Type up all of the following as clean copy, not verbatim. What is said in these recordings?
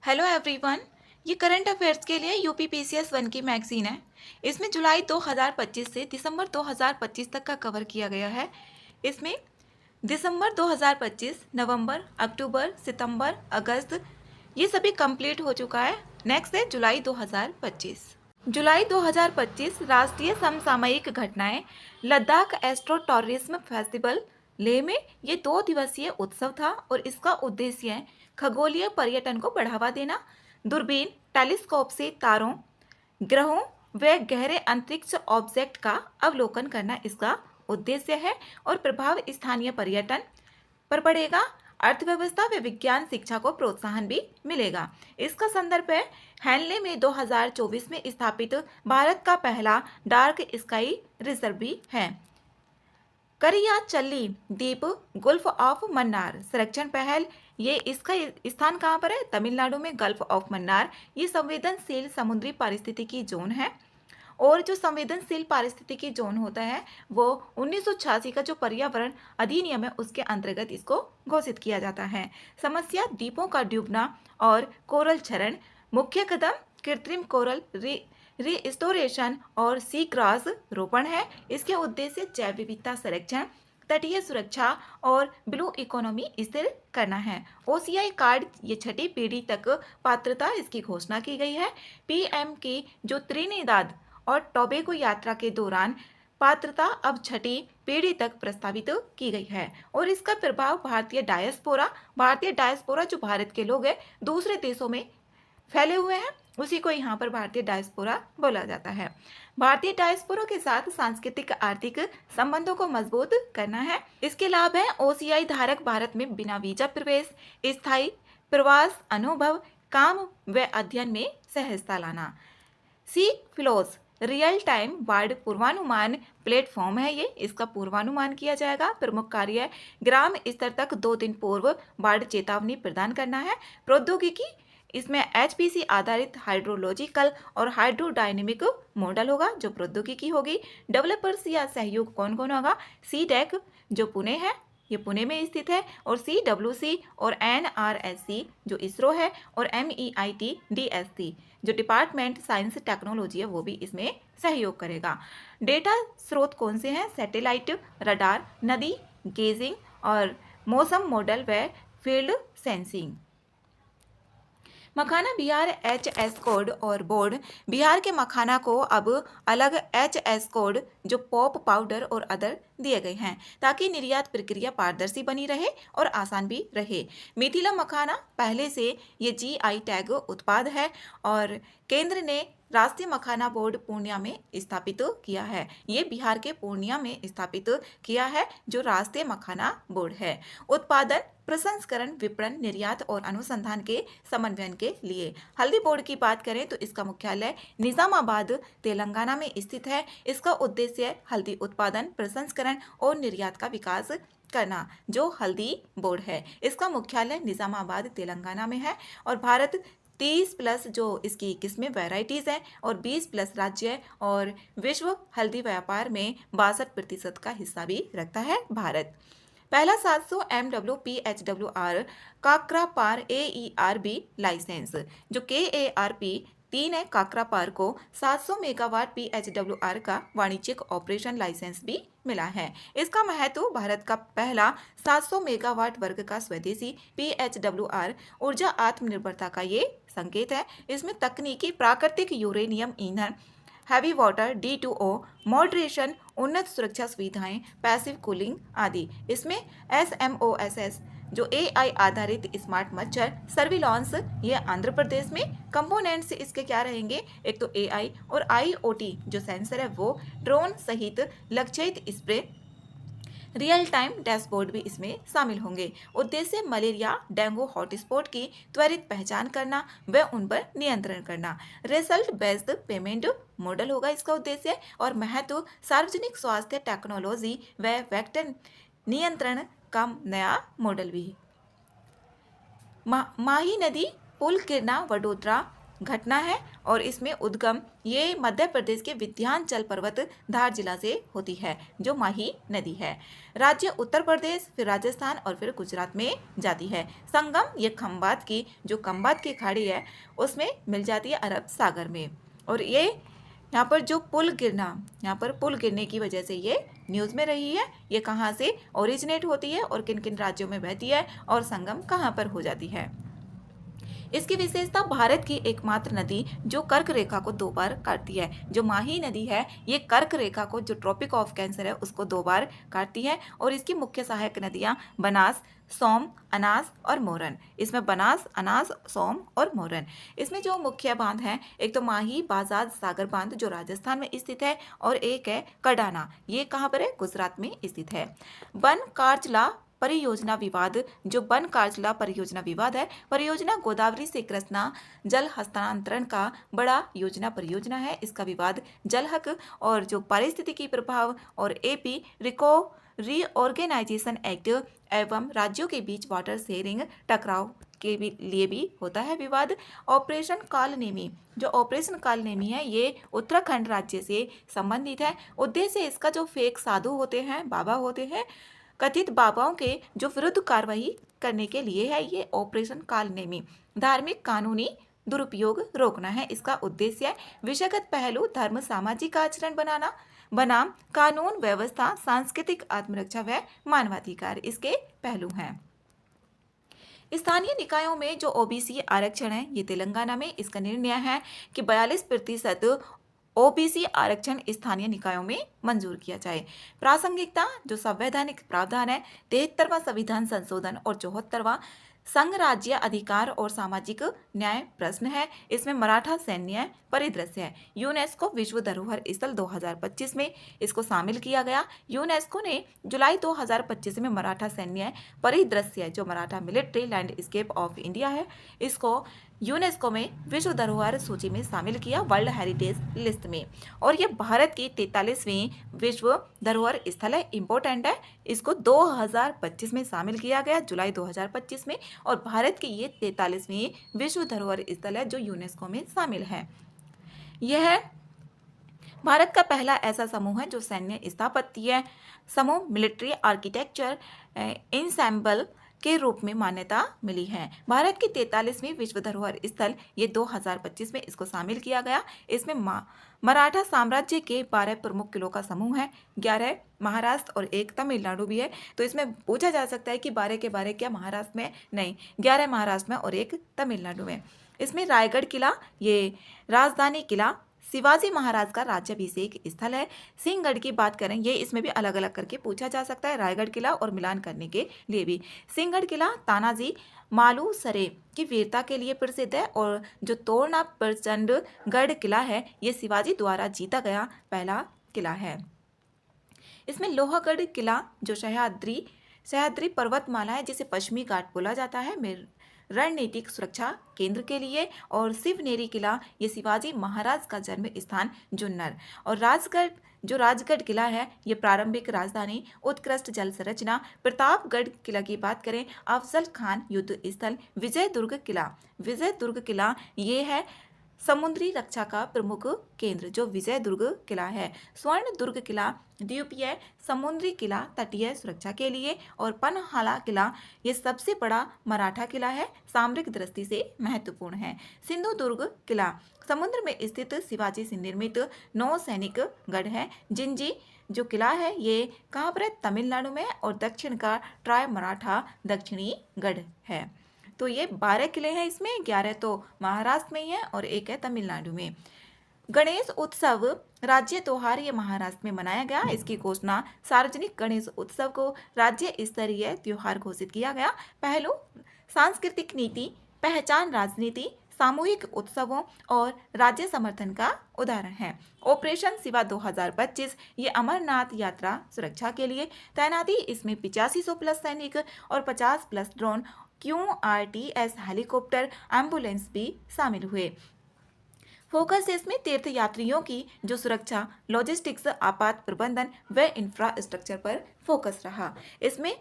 Hello everyone. ये current affairs के लिए यूपी पीसीएस 1 की मैगजीन है। इसमें जुलाई 2025 से दिसंबर 2025 तक का कवर किया गया है। इसमें दिसंबर 2025, नवंबर, अक्टूबर, सितंबर, अगस्त ये सभी कंप्लीट हो चुका है। नेक्स्ट है जुलाई 2025। जुलाई 2025 राष्ट्रीय समसामयिक घटनाएं। Ladakh astro tourism festival Leh में ये 2 दिवसीय उत्सव था और इसका उद्देश्य है खगोलीय पर्यटन को बढ़ावा देना। दूरबीन टेलीस्कोप से तारों, ग्रहों व गहरे अंतरिक्ष ऑब्जेक्ट का अवलोकन करना इसका उद्देश्य है और प्रभाव स्थानीय पर्यटन पर पड़ेगा। अर्थव्यवस्था व विज्ञान शिक्षा को प्रोत्साहन भी मिलेगा। इसका संदर्भ है हैनले में 2024 में स्थापित भारत का पहला डार्क स्काई रिजर्व भी है। करिया चल्ली द्वीप गल्फ ऑफ मन्नार संरक्षण पहल। ये इसका स्थान कहाँ पर है? तमिलनाडु में गल्फ ऑफ मन्नार। ये संवेदनशील समुद्री पारिस्थितिकी जोन है और जो संवेदनशील पारिस्थितिकी जोन होता है वो 1986 का जो पर्यावरण अधिनियम है उसके अंतर्गत इसको घोषित किया जाता है। समस्या द्वीपों का डूबना और कोरल क्षरण। मुख्य कदम कृत्रिम कोरल रिस्टोरेशन और सी क्रॉस रोपण है। इसके उद्देश्य जैव विविधता संरक्षण, तटीय सुरक्षा और ब्लू इकोनॉमी स्थिर करना है। ओसीआई कार्ड ये 6ठी पीढ़ी तक पात्रता इसकी घोषणा की गई है। पीएम की जो त्रिनिदाद और टोबैगो यात्रा के दौरान पात्रता अब 6ठी पीढ़ी तक प्रस्तावित की गई है और इसका प्रभाव भारतीय डायस्पोरा जो भारत के लोग हैं दूसरे देशों में फैले हुए हैं उसी को यहाँ पर भारतीय डायस्पोरा बोला जाता है। भारतीय डायस्पोरा के साथ सांस्कृतिक आर्थिक संबंधों को मजबूत करना है। इसके लाभ है ओसीआई धारक भारत में बिना वीजा प्रवेश, स्थायी प्रवास अनुभव, काम व अध्ययन में सहजता लाना। सी फ्लोस रियल टाइम बाढ़ पूर्वानुमान प्लेटफॉर्म है। ये इसका पूर्वानुमान किया जाएगा। प्रमुख कार्य ग्राम स्तर तक 2 दिन पूर्व बाढ़ चेतावनी प्रदान करना है। प्रौद्योगिकी इसमें एचपीसी आधारित हाइड्रोलॉजिकल और हाइड्रोडायनेमिक मॉडल होगा जो प्रौद्योगिकी होगी। डेवलपर्स या सहयोग कौन कौन होगा? सी टेक जो पुणे है, ये पुणे में स्थित है, और CWC और NRSC जो इसरो है, और MEIT DSC जो डिपार्टमेंट साइंस टेक्नोलॉजी है वो भी इसमें सहयोग करेगा। डेटा स्रोत कौन से हैं? सैटेलाइट, रडार, नदी गेजिंग और मौसम मॉडल व फील्ड सेंसिंग। मखाना बिहार HS कोड और बोर्ड। बिहार के मखाना को अब अलग HS कोड जो पॉप पाउडर और अदर दिए गए हैं ताकि निर्यात प्रक्रिया पारदर्शी बनी रहे और आसान भी रहे। मिथिला मखाना पहले से ये GI टैग उत्पाद है और केंद्र ने राष्ट्रीय मखाना बोर्ड पूर्णिया में स्थापित किया है। ये बिहार के पूर्णिया में स्थापित किया है जो राष्ट्रीय मखाना बोर्ड है। उत्पादन, प्रसंस्करण, विपणन, निर्यात और अनुसंधान के समन्वयन के लिए। हल्दी बोर्ड की बात करें तो इसका मुख्यालय निजामाबाद तेलंगाना में स्थित है। इसका उद्देश्य हल्दी उत्पादन, प्रसंस्करण और निर्यात का विकास करना। जो हल्दी बोर्ड है इसका मुख्यालय निजामाबाद तेलंगाना में है और भारत 30+ जो इसकी किस्में वैरायटीज हैं और 20+ राज्य और विश्व हल्दी व्यापार में 62% का हिस्सा भी रखता है भारत। पहला 700 MW PHWR Kakrapar AERB licence जो KARP 3 है। काकरापार को 700 मेगावाट PHWR का वाणिज्यिक ऑपरेशन लाइसेंस भी मिला है। इसका महत्व भारत का पहला 700 मेगावाट वर्ग का स्वदेशी PHWR ऊर्जा आत्मनिर्भरता का ये संकेत है। इसमें तकनीकी प्राकृतिक यूरेनियम ईंधन, हैवी वाटर D2O मॉडरेशन, उन्नत सुरक्षा सुविधाएं, पैसिव कूलिंग आदि। इसमें SMOSS जो AI आधारित स्मार्ट मच्छर सर्विलांस ये आंध्र प्रदेश में। कंपोनेंट्स इसके क्या रहेंगे? एक तो AI और IoT जो सेंसर है वो, ड्रोन सहित लक्षित स्प्रे, रियल टाइम डैशबोर्ड भी इसमें शामिल होंगे। उद्देश्य मलेरिया, डेंगू हॉटस्पॉट की त्वरित पहचान करना व उन पर नियंत्रण करना। रिजल्ट बेस्ड पेमेंट मॉडल होगा इसका उद्देश्य और महत्व सार्वजनिक स्वास्थ्य टेक्नोलॉजी व वेक्टर नियंत्रण का नया मॉडल भी। माही नदी पुल गिरना वडोदरा घटना है और इसमें उद्गम ये मध्य प्रदेश के विंध्याचल पर्वत धार जिला से होती है, जो माही नदी है। राज्य उत्तर प्रदेश, फिर राजस्थान और फिर गुजरात में जाती है। संगम ये खंबात की जो खंबात की खाड़ी है उसमें मिल जाती है अरब सागर में। और ये यहाँ पर जो पुल गिरना, यहाँ पर पुल गिरने की वजह से ये न्यूज़ में रही है। ये कहाँ से ओरिजिनेट होती है और किन किन राज्यों में बहती है और संगम कहाँ पर हो जाती है। इसकी विशेषता भारत की एकमात्र नदी जो कर्क रेखा को 2 बार काटती है। जो माही नदी है ये कर्क रेखा को, जो ट्रॉपिक ऑफ कैंसर है, उसको 2 बार काटती है। और इसकी मुख्य सहायक नदियां बनास, सोम, अनास और मोरन। इसमें बनास, अनास, सोम और मोरन। इसमें जो मुख्य बांध हैं, एक तो माही बाजाज सागर बांध जो राजस्थान में स्थित है, और एक है कडाना, ये कहाँ पर है, गुजरात में स्थित है। बन कारचला परियोजना विवाद, जो बन कारचला परियोजना विवाद है, परियोजना गोदावरी से कृष्णा जल हस्तांतरण का बड़ा योजना परियोजना है। इसका विवाद जल हक और जो पारिस्थितिकी प्रभाव और एपी रिको रीऑर्गेनाइजेशन एक्ट एवं राज्यों के बीच वाटर शेयरिंग टकराव के लिए भी होता है विवाद। ऑपरेशन कालनेमी, जो ऑपरेशन कालनेमी है ये उत्तराखंड राज्य से संबंधित है। उद्देश्य इसका जो फेक साधु होते हैं, बाबा होते हैं, कथित बाबाओं के जो विरुद्ध कार्रवाई करने के लिए है ये ऑपरेशन कालनेमी। धार्मिक कानूनी दुरुपयोग रोकना है इसका उद्देश्य है। विषयगत पहलू धर्म सामाजिक आचरण बनाना बनाम कानून व्यवस्था सांस्कृतिक आत्मरक्षा व मानवाधिकार इसके पहलू हैं। स्थानीय निकायों में जो ओबीसी आरक्षण है ये तेलंगाना में इसका निर्णय है कि 42% ओबीसी आरक्षण स्थानीय निकायों में मंजूर किया जाए। प्रासंगिकता, जो संवैधानिक प्रावधान है 73वां संविधान संशोधन और 74वां संघ राज्य अधिकार और सामाजिक न्याय प्रश्न है। इसमें मराठा सैन्य परिदृश्य है। यूनेस्को विश्व धरोहर स्थल 2025 में इसको शामिल किया गया। यूनेस्को ने जुलाई 2025 में मराठा सैन्य परिदृश्य, जो Maratha military landscape of India है, इसको यूनेस्को में विश्व धरोहर सूची में शामिल किया, वर्ल्ड हेरिटेज लिस्ट में। और ये भारत की 43वीं विश्व धरोहर स्थल है, इंपॉर्टेंट है। इसको 2025 में शामिल किया गया, जुलाई 2025 में। और भारत की ये 43वीं विश्व धरोहर स्थल है जो यूनेस्को में शामिल है। यह भारत का पहला ऐसा समूह है जो सैन्य स्थापत्य समूह मिलिट्री आर्किटेक्चर इंसेम्बल के रूप में मान्यता मिली है। भारत की 43वीं विश्व धरोहर स्थल ये 2025 में इसको शामिल किया गया। इसमें मराठा साम्राज्य के 12 प्रमुख किलों का समूह है, 11 महाराष्ट्र और 1 तमिलनाडु भी है। तो इसमें पूछा जा सकता है कि 12 के 12 क्या महाराष्ट्र में? नहीं, 11 महाराष्ट्र में और 1 तमिलनाडु में। इसमें रायगढ़ किला ये राजधानी किला शिवाजी महाराज का राज्याभिषेक स्थल है। सिंहगढ़ की बात करें, ये इसमें भी अलग अलग करके पूछा जा सकता है, रायगढ़ किला और मिलान करने के लिए भी। सिंहगढ़ किला तानाजी मालुसरे की वीरता के लिए प्रसिद्ध है। और जो तोरना प्रचंडगढ़ किला है ये शिवाजी द्वारा जीता गया पहला किला है। इसमें लोहागढ़ किला जो सह्याद्री पर्वतमाला है जिसे पश्चिमी घाट बोला जाता है, रणनीतिक सुरक्षा केंद्र के लिए। और शिवनेरी किला ये शिवाजी महाराज का जन्म स्थान जुन्नर। और राजगढ़ किला है ये प्रारंभिक राजधानी, उत्कृष्ट जल संरचना। प्रतापगढ़ किला की बात करें, अफजल खान युद्ध स्थल। विजयदुर्ग किला ये है समुद्री रक्षा का प्रमुख केंद्र जो विजयदुर्ग किला है। स्वर्ण दुर्ग किला द्वीपीय समुद्री किला तटीय सुरक्षा के लिए। और पनहाला किला ये सबसे बड़ा मराठा किला है, सामरिक दृष्टि से महत्वपूर्ण है। सिंधुदुर्ग किला समुद्र में स्थित शिवाजी से निर्मित नौसैनिक गढ़ है। जिंजी जो किला है ये कहाँ पर है? तमिलनाडु में। और दक्षिण का ट्राय मराठा दक्षिणी गढ़ है। तो ये 12 किले हैं, इसमें 11 तो महाराष्ट्र में ही है और 1 है तमिलनाडु में। गणेश उत्सव राज्य त्योहार ये महाराष्ट्र में मनाया गया। इसकी घोषणा सार्वजनिक गणेश उत्सव को राज्य स्तरीय त्योहार घोषित किया गया। पहलू सांस्कृतिक नीति, पहचान, राजनीति, सामूहिक उत्सवों और राज्य समर्थन का उदाहरण है। ऑपरेशन शिवा 2025 ये अमरनाथ यात्रा सुरक्षा के लिए तैनाती। इसमें 8500 प्लस सैनिक और 50 plus drone, QRTS helicopter, ambulance भी शामिल हुए। फोकस इसमें तीर्थ यात्रियों की जो सुरक्षा, लॉजिस्टिक्स, आपात प्रबंधन व इंफ्रास्ट्रक्चर पर फोकस रहा। इसमें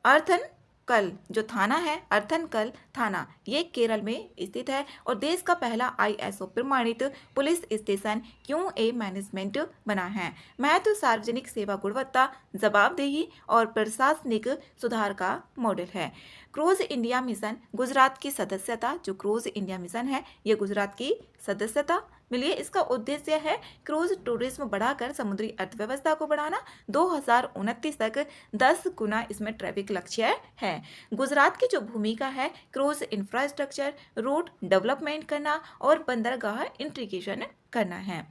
अर्थन कल जो थाना है, अर्थनकल थाना, ये केरल में स्थित है और देश का पहला ISO प्रमाणित पुलिस स्टेशन QA मैनेजमेंट बना है। महत्व सार्वजनिक सेवा गुणवत्ता, जवाबदेही और प्रशासनिक सुधार का मॉडल है। क्रूज इंडिया मिशन गुजरात की सदस्यता, जो क्रूज इंडिया मिशन है ये गुजरात की सदस्यता मिली है। इसका उद्देश्य है क्रूज टूरिज्म बढ़ाकर समुद्री अर्थव्यवस्था को बढ़ाना। 2029 तक 10 गुना इसमें ट्रैफिक लक्ष्य है। गुजरात की जो भूमिका है क्रूज इंफ्रास्ट्रक्चर, रूट डेवलपमेंट करना और बंदरगाह इंटीग्रेशन करना है।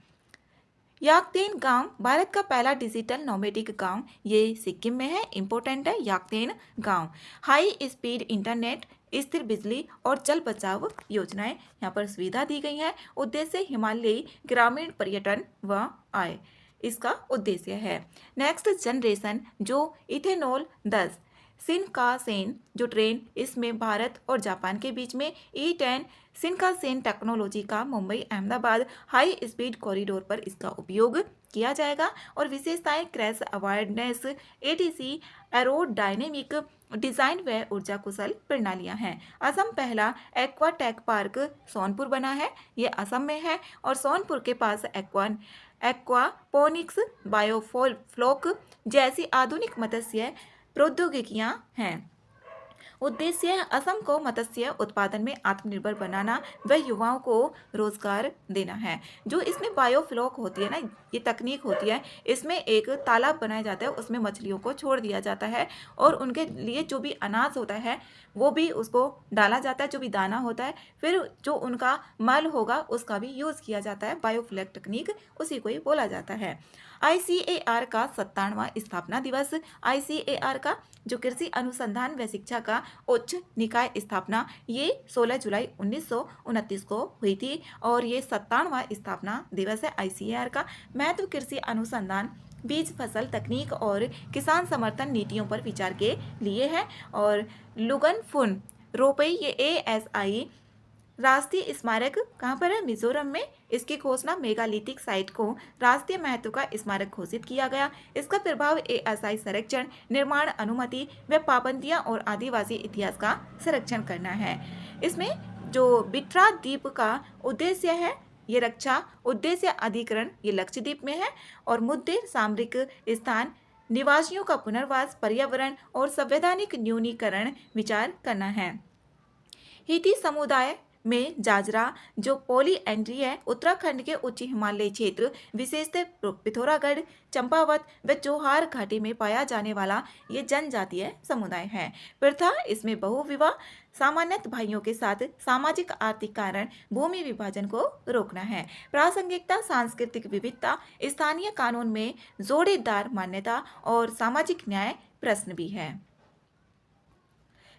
याकतेन गांव भारत का पहला डिजिटल नोमेडिक गांव, ये सिक्किम में है, इंपॉर्टेंट है याकतेन गांव। हाई स्पीड इंटरनेट, स्थिर बिजली और जल बचाव योजनाएं यहाँ पर सुविधा दी गई है। उद्देश्य हिमालयी ग्रामीण पर्यटन व आय, इसका उद्देश्य है। नेक्स्ट जनरेशन जो इथेनॉल 10 शिनकानसेन जो ट्रेन, इसमें भारत और जापान के बीच में E10 शिनकानसेन टेक्नोलॉजी का Mumbai Ahmedabad high speed corridor पर इसका उपयोग किया जाएगा। और विशेषताएं crash awareness, ATC aerodynamic design व ऊर्जा कुशल प्रणालियां हैं। असम पहला एक्वा टेक पार्क सोनपुर बना है, ये असम में है और सोनपुर के पास एक्वापोनिक्स, बायोफ्लोक जैसी आधुनिक मत्स्य प्रौद्योगिकियां हैं। उद्देश्य है असम को मत्स्य उत्पादन में आत्मनिर्भर बनाना व युवाओं को रोजगार देना है। जो इसमें बायोफ्लोक होती है ना, ये तकनीक होती है, इसमें एक तालाब बनाया जाता है, उसमें मछलियों को छोड़ दिया जाता है और उनके लिए जो भी अनाज होता है वो भी उसको डाला जाता है, जो भी दाना होता है, फिर जो उनका मल होगा उसका भी यूज़ किया जाता है। बायोफ्लोक तकनीक उसी को ही बोला जाता है। ICAR का 57वां स्थापना दिवस, ICAR का जो कृषि अनुसंधान व शिक्षा का उच्च निकाय स्थापना, ये 16 जुलाई 1929 को हुई थी और ये 57वां स्थापना दिवस है ICAR का। महत्व कृषि अनुसंधान, बीज फसल तकनीक और किसान समर्थन नीतियों पर विचार के लिए है। और लुगनफुन रोपई, ये ASI राष्ट्रीय स्मारक कहाँ पर है, मिजोरम में। इसकी घोषणा मेगालिथिक साइट को राष्ट्रीय महत्व का स्मारक घोषित किया गया। इसका प्रभाव ASI संरक्षण, निर्माण अनुमति व पाबंदियां और आदिवासी इतिहास का संरक्षण करना है। इसमें जो बिट्रा द्वीप का उद्देश्य है, ये रक्षा उद्देश्य अधिकरण, ये लक्षद्वीप में है। और मुद्दे सामरिक स्थान, निवासियों का पुनर्वास, पर्यावरण और संवैधानिक न्यूनीकरण विचार करना है। हिती समुदाय में जाजरा जो पॉलीएंड्री है, उत्तराखंड के उच्च हिमालयी क्षेत्र विशेषतः पिथौरागढ़, चंपावत व जोहार घाटी में पाया जाने वाला ये जनजातीय समुदाय है। प्रथा, इसमें बहुविवाह, सामान्यतः भाइयों के साथ, सामाजिक आर्थिक कारण, भूमि विभाजन को रोकना है। प्रासंगिकता, सांस्कृतिक विविधता, स्थानीय कानून में जोड़ेदार मान्यता और सामाजिक न्याय प्रश्न भी है।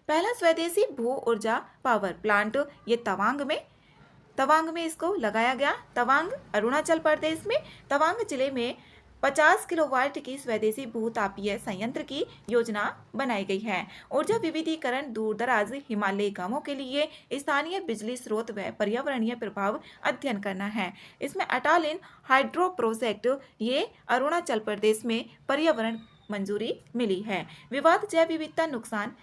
पहला स्वदेशी भू ऊर्जा पावर प्लांट, ये तवांग में इसको लगाया गया। तवांग अरुणाचल प्रदेश में, तवांग जिले में 50 किलोवाट की स्वदेशी भूतापीय संयंत्र की योजना बनाई गई है। ऊर्जा विविधीकरण, दूर दराज हिमालयी गांवों के लिए स्थानीय बिजली स्रोत व पर्यावरणीय प्रभाव अध्ययन करना है। इसमें अटालिन हाइड्रो प्रोजेक्ट, ये अरुणाचल प्रदेश में पर्यावरण मंजूरी मिली है। विवाद, जैव विविधता नुकसान,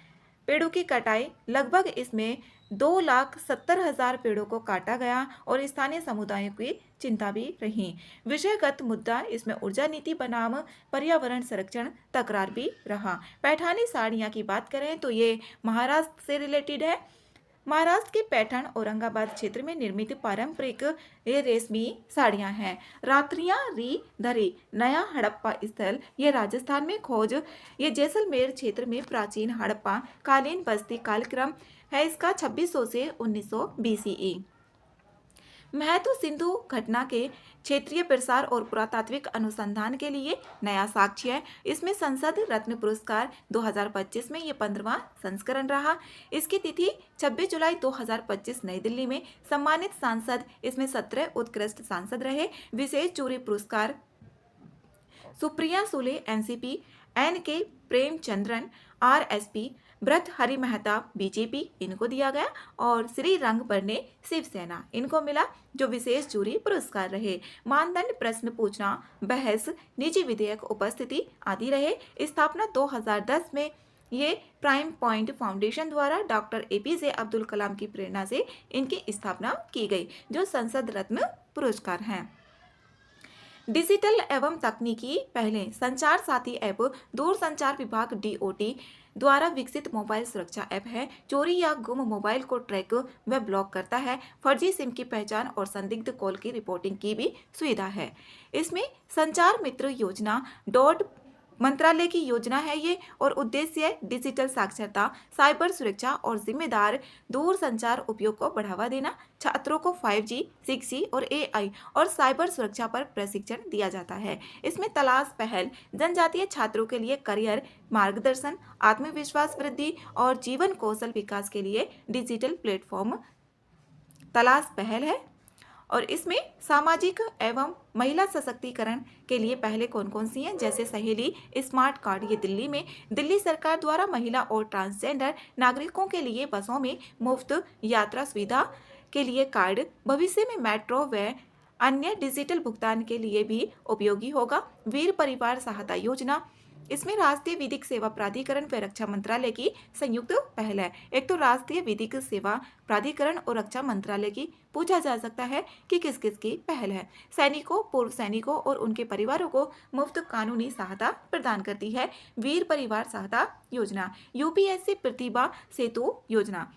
पेड़ों की कटाई, लगभग इसमें 2,70,000 पेड़ों को काटा गया और स्थानीय समुदायों की चिंता भी रही। विषयगत मुद्दा, इसमें ऊर्जा नीति बनाम पर्यावरण संरक्षण तकरार भी रहा। पैठानी साड़ियाँ की बात करें तो ये महाराष्ट्र से रिलेटेड है। महाराष्ट्र के पैठण औरंगाबाद क्षेत्र में निर्मित पारंपरिक ये रेशमी साड़ियाँ हैं। रात्रियाँ री धरी, नया हड़प्पा स्थल, ये राजस्थान में खोज, ये जैसलमेर क्षेत्र में प्राचीन हड़प्पा कालीन बस्ती कालक्रम है इसका 2600 से 1900 BCE। महत्व, सिंधु घटना के क्षेत्रीय प्रसार और पुरातात्विक अनुसंधान के लिए नया साक्ष्य है। इसमें संसद रत्न पुरस्कार 2025 में ये 15वां संस्करण रहा। इसकी तिथि 26 जुलाई 2025 नई दिल्ली में। सम्मानित सांसद, इसमें 17 उत्कृष्ट सांसद रहे। विशेष जूरी पुरस्कार Supriya Sule NCP, NK Premachandran RSP, Bharat Hari Mehtab BJP, इनको दिया गया। और श्री रंग बरने शिवसेना, इनको मिला जो विशेष जूरी पुरस्कार रहे। मानदंड, प्रश्न पूछना, बहस, निजी विधेयक उपस्थिति आदि रहे। स्थापना 2010 में ये प्राइम पॉइंट फाउंडेशन द्वारा डॉक्टर एपीजे अब्दुल कलाम की प्रेरणा से इनकी स्थापना की गई, जो संसद रत्न पुरस्कार हैं। डिजिटल एवं तकनीकी पहले संचार साथी ऐप दूरसंचार विभाग डीओटी द्वारा विकसित मोबाइल सुरक्षा ऐप है। चोरी या गुम मोबाइल को ट्रैक व ब्लॉक करता है। फर्जी सिम की पहचान और संदिग्ध कॉल की रिपोर्टिंग की भी सुविधा है। इसमें संचार मित्र योजना डॉट मंत्रालय की योजना है ये, और उद्देश्य है डिजिटल साक्षरता, साइबर सुरक्षा और जिम्मेदार दूरसंचार उपयोग को बढ़ावा देना। छात्रों को 5G, 6G और AI और साइबर सुरक्षा पर प्रशिक्षण दिया जाता है। इसमें तलाश पहल जनजातीय छात्रों के लिए करियर मार्गदर्शन, आत्मविश्वास वृद्धि और जीवन कौशल विकास के लिए डिजिटल प्लेटफॉर्म तलाश पहल है। और इसमें सामाजिक एवं महिला सशक्तिकरण के लिए पहले कौन कौन सी हैं, जैसे सहेली स्मार्ट कार्ड, ये दिल्ली में दिल्ली सरकार द्वारा महिला और ट्रांसजेंडर नागरिकों के लिए बसों में मुफ्त यात्रा सुविधा के लिए कार्ड भविष्य में मेट्रो व अन्य डिजिटल भुगतान के लिए भी उपयोगी होगा। वीर परिवार सहायता योजना, इसमें राष्ट्रीय विधिक सेवा प्राधिकरण व रक्षा मंत्रालय की संयुक्त पहल है। एक तो राष्ट्रीय विधिक सेवा प्राधिकरण और रक्षा मंत्रालय की पूछा जा सकता है कि किस किस की पहल है। सैनिकों, पूर्व सैनिकों और उनके परिवारों को मुफ्त कानूनी सहायता प्रदान करती है वीर परिवार सहायता योजना। यूपीएससी प्रतिभा सेतु योजना,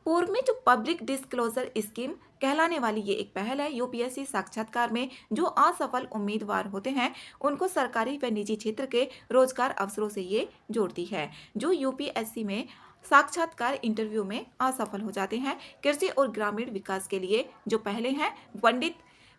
पूर्व में जो पब्लिक डिस्क्लोजर स्कीम कहलाने वाली ये एक पहल है। यूपीएससी साक्षात्कार में जो असफल उम्मीदवार होते हैं उनको सरकारी व निजी क्षेत्र के रोजगार अवसरों से ये जोड़ती है। जो यूपीएससी में साक्षात्कार इंटरव्यू में असफल हो जाते हैं, कृषि और ग्रामीण विकास के लिए जो पहले हैं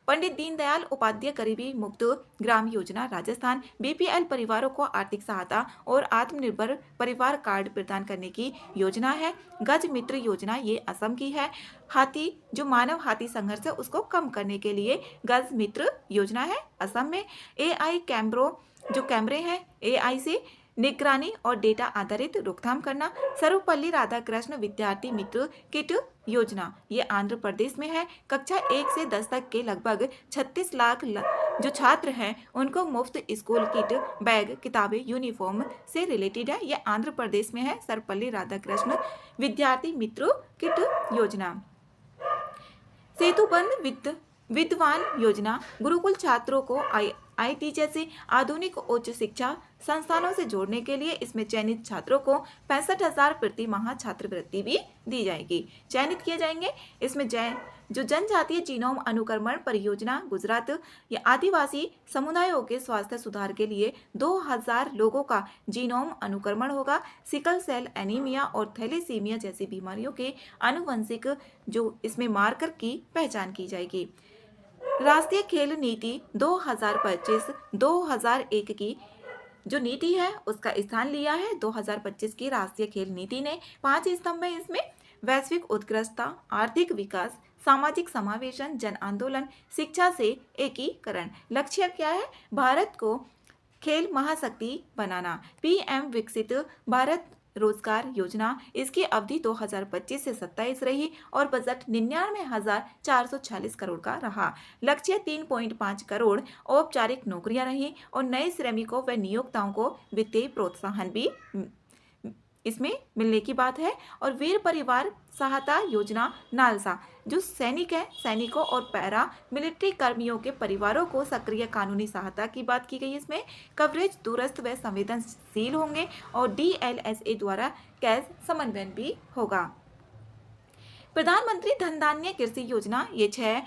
पंडित दीनदयाल उपाध्याय गरीबी मुक्त ग्राम योजना राजस्थान, बीपीएल परिवारों को आर्थिक सहायता और आत्मनिर्भर परिवार कार्ड प्रदान करने की योजना है। गज मित्र योजना ये असम की है। हाथी जो मानव हाथी संघर्ष है उसको कम करने के लिए गज मित्र योजना है असम में। AI कैमरे हैं, AI से निगरानी और डेटा आधारित रोकथाम करना। सर्वपल्ली राधाकृष्ण विद्यार्थी मित्र किट योजना ये आंध्र प्रदेश में है। कक्षा 1 से 10 तक के लगभग 36 लाख जो छात्र हैं उनको मुफ्त स्कूल किट, बैग, किताबें, यूनिफॉर्म से रिलेटेड है। ये आंध्र प्रदेश में है, सर्वपल्ली राधाकृष्ण विद्यार्थी मित्र किट योजना। सेतुबंध विद्वान योजना, गुरुकुल छात्रों को IT जैसे आधुनिक उच्च शिक्षा संस्थानों से जोड़ने के लिए इसमें चयनित छात्रों को 65,000 प्रति माह छात्रवृत्ति भी दी जाएगी, चयनित किए जाएंगे। इसमें जो जनजातीय जीनोम अनुक्रमण परियोजना गुजरात या आदिवासी समुदायों के स्वास्थ्य सुधार के लिए 2000 लोगों का जीनोम अनुक्रमण होगा। सिकल सेल एनीमिया और थैलेसीमिया जैसी बीमारियों के आनुवंशिक जो इसमें मार्कर की पहचान की जाएगी। राष्ट्रीय खेल नीति 2025-2001 की जो नीति है उसका स्थान लिया है 2025 की राष्ट्रीय खेल नीति ने। 5 स्तंभ है इसमें, वैश्विक उत्कृष्टता, आर्थिक विकास, सामाजिक समावेशन, जन आंदोलन, शिक्षा से एकीकरण। लक्ष्य क्या है? भारत को खेल महाशक्ति बनाना। PM विकसित भारत रोजगार योजना, इसकी अवधि 2025 से 27 रही और बजट 99,446 करोड़ का रहा। लक्ष्य 3.5 करोड़ औपचारिक नौकरियां रही और नए श्रमिकों व नियोक्ताओं को वित्तीय प्रोत्साहन भी इसमें मिलने की बात है। और वीर परिवार सहायता योजना नालसा, जो सैनिक है, सैनिकों और पैरा मिलिट्री कर्मियों के परिवारों को सक्रिय कानूनी सहायता की बात की गई। इसमें कवरेज दूरस्थ व संवेदनशील होंगे और DLSA द्वारा कैश समन्वयन भी होगा। प्रधानमंत्री धन धान्य कृषि योजना ये 6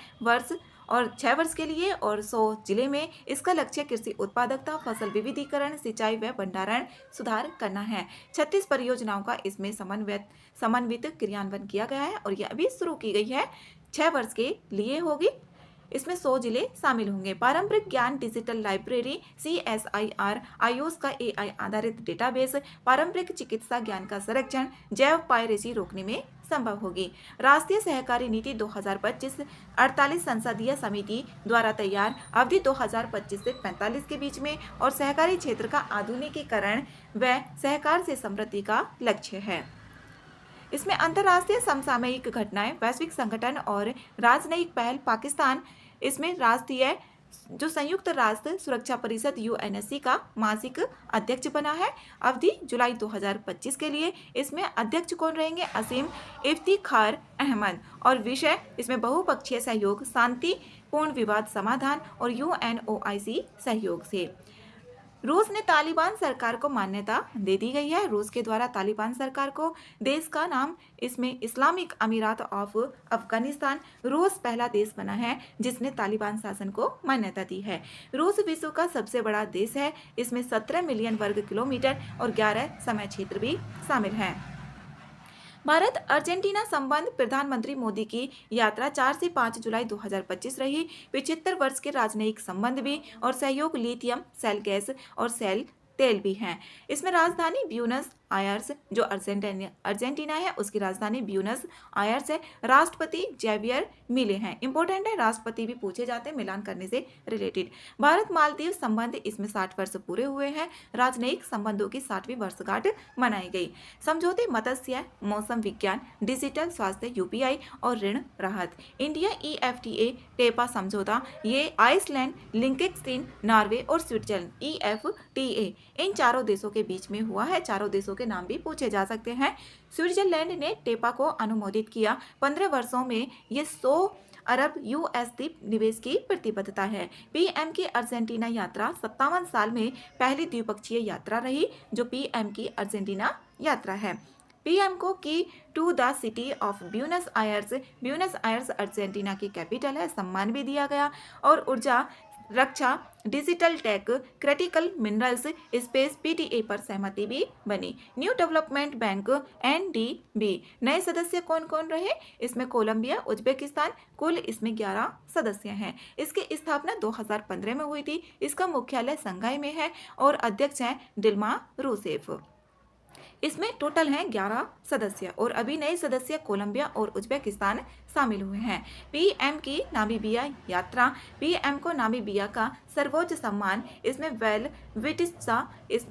वर्ष के लिए और 100 जिले में। इसका लक्ष्य कृषि उत्पादकता, फसल विविधीकरण, सिंचाई व भंडारण सुधार करना है। 36 परियोजनाओं का इसमें समन्वित क्रियान्वयन किया गया है और यह अभी शुरू की गई है, 6 वर्ष के लिए होगी। इसमें 100 जिले शामिल होंगे। पारंपरिक ज्ञान डिजिटल लाइब्रेरी CSIR, आयुष का AI आधारित डेटाबेस, पारंपरिक चिकित्सा ज्ञान का संरक्षण, जैव पायरेसी रोकने में संभव होगी। राष्ट्रीय सहकारी नीति 2025 48 संसदीय समिति द्वारा तैयार, अवधि 2025 से 45 के बीच में और सहकारी क्षेत्र का आधुनिकीकरण व सहकार से समृद्धि का लक्ष्य है। इसमें अंतर्राष्ट्रीय समसामयिक घटनाएं, वैश्विक संगठन और राजनयिक पहल। पाकिस्तान इसमें राष्ट्रीय जो संयुक्त राष्ट्र सुरक्षा परिषद यूएनएससी का मासिक अध्यक्ष बना है। अवधि जुलाई 2025 के लिए। इसमें अध्यक्ष कौन रहेंगे? असीम इफ्तिखार अहमद। और विषय इसमें बहुपक्षीय सहयोग, शांतिपूर्ण विवाद समाधान और यूएनओआईसी सहयोग से। रूस ने तालिबान सरकार को मान्यता दे दी गई है। रूस के द्वारा तालिबान सरकार को, देश का नाम इसमें इस्लामिक अमीरात ऑफ अफगानिस्तान, रूस पहला देश बना है जिसने तालिबान शासन को मान्यता दी है। रूस विश्व का सबसे बड़ा देश है। इसमें 17 मिलियन वर्ग किलोमीटर और 11 समय क्षेत्र भी शामिल हैं। भारत अर्जेंटीना संबंध, प्रधानमंत्री मोदी की यात्रा 4 से 5 जुलाई 2025 रही। 75 वर्ष के राजनयिक संबंध भी और सहयोग, लिथियम, सेल गैस और सेल तेल भी हैं। इसमें राजधानी ब्यूनस आयर्स, जो अर्जेंटीना है उसकी राजधानी ब्यूनस आयर्स है। राष्ट्रपति जेवियर मिले हैं। इंपॉर्टेंट है, राष्ट्रपति भी पूछे जाते हैं मिलान करने से रिलेटेड। भारत मालदीव संबंध, इसमें 60 वर्ष पूरे हुए हैं। राजनयिक संबंधों की 60वीं वर्षगांठ मनाई गई। समझौते, मत्स्य, मौसम विज्ञान, डिजिटल स्वास्थ्य, यूपीआई और ऋण राहत। इंडिया EFTA टेपा समझौता, ये आइसलैंड, लिंकेनस्टीन, नॉर्वे और स्विट्जरलैंड EFTA इन चारों देशों के बीच में हुआ है। चारों देशों के नाम भी पूछे जा सकते हैं। स्विट्जरलैंड ने टेपा को अनुमोदित किया। 15 वर्षों में ये 100 अरब USD निवेश की प्रतिबद्धता है। PM की अर्जेंटीना यात्रा 57 साल में पहली द्विपक्षीय यात्रा रही जो PM की अर्जेंटीना यात्रा है। PM को key to the city of Buenos Aires, Buenos Aires Argentina की कैपिटल है, सम्मान भी दिया गया। और ऊर्जा, रक्षा, digital tech, critical minerals, space PTA पर सहमति भी बनी। न्यू डेवलपमेंट बैंक NDB, नए सदस्य कौन कौन रहे? इसमें कोलंबिया, उज्बेकिस्तान, कुल इसमें 11 सदस्य हैं। इसकी स्थापना 2015 में हुई थी। इसका मुख्यालय शंघाई में है और अध्यक्ष हैं दिल्मा रूसेफ। इसमें टोटल हैं 11 सदस्य और अभी नए सदस्य कोलंबिया और उज्बेकिस्तान शामिल हुए हैं। PM की नामीबिया यात्रा, PM को नामीबिया का सर्वोच्च सम्मान, इसमें वेल विटिस्सा, इस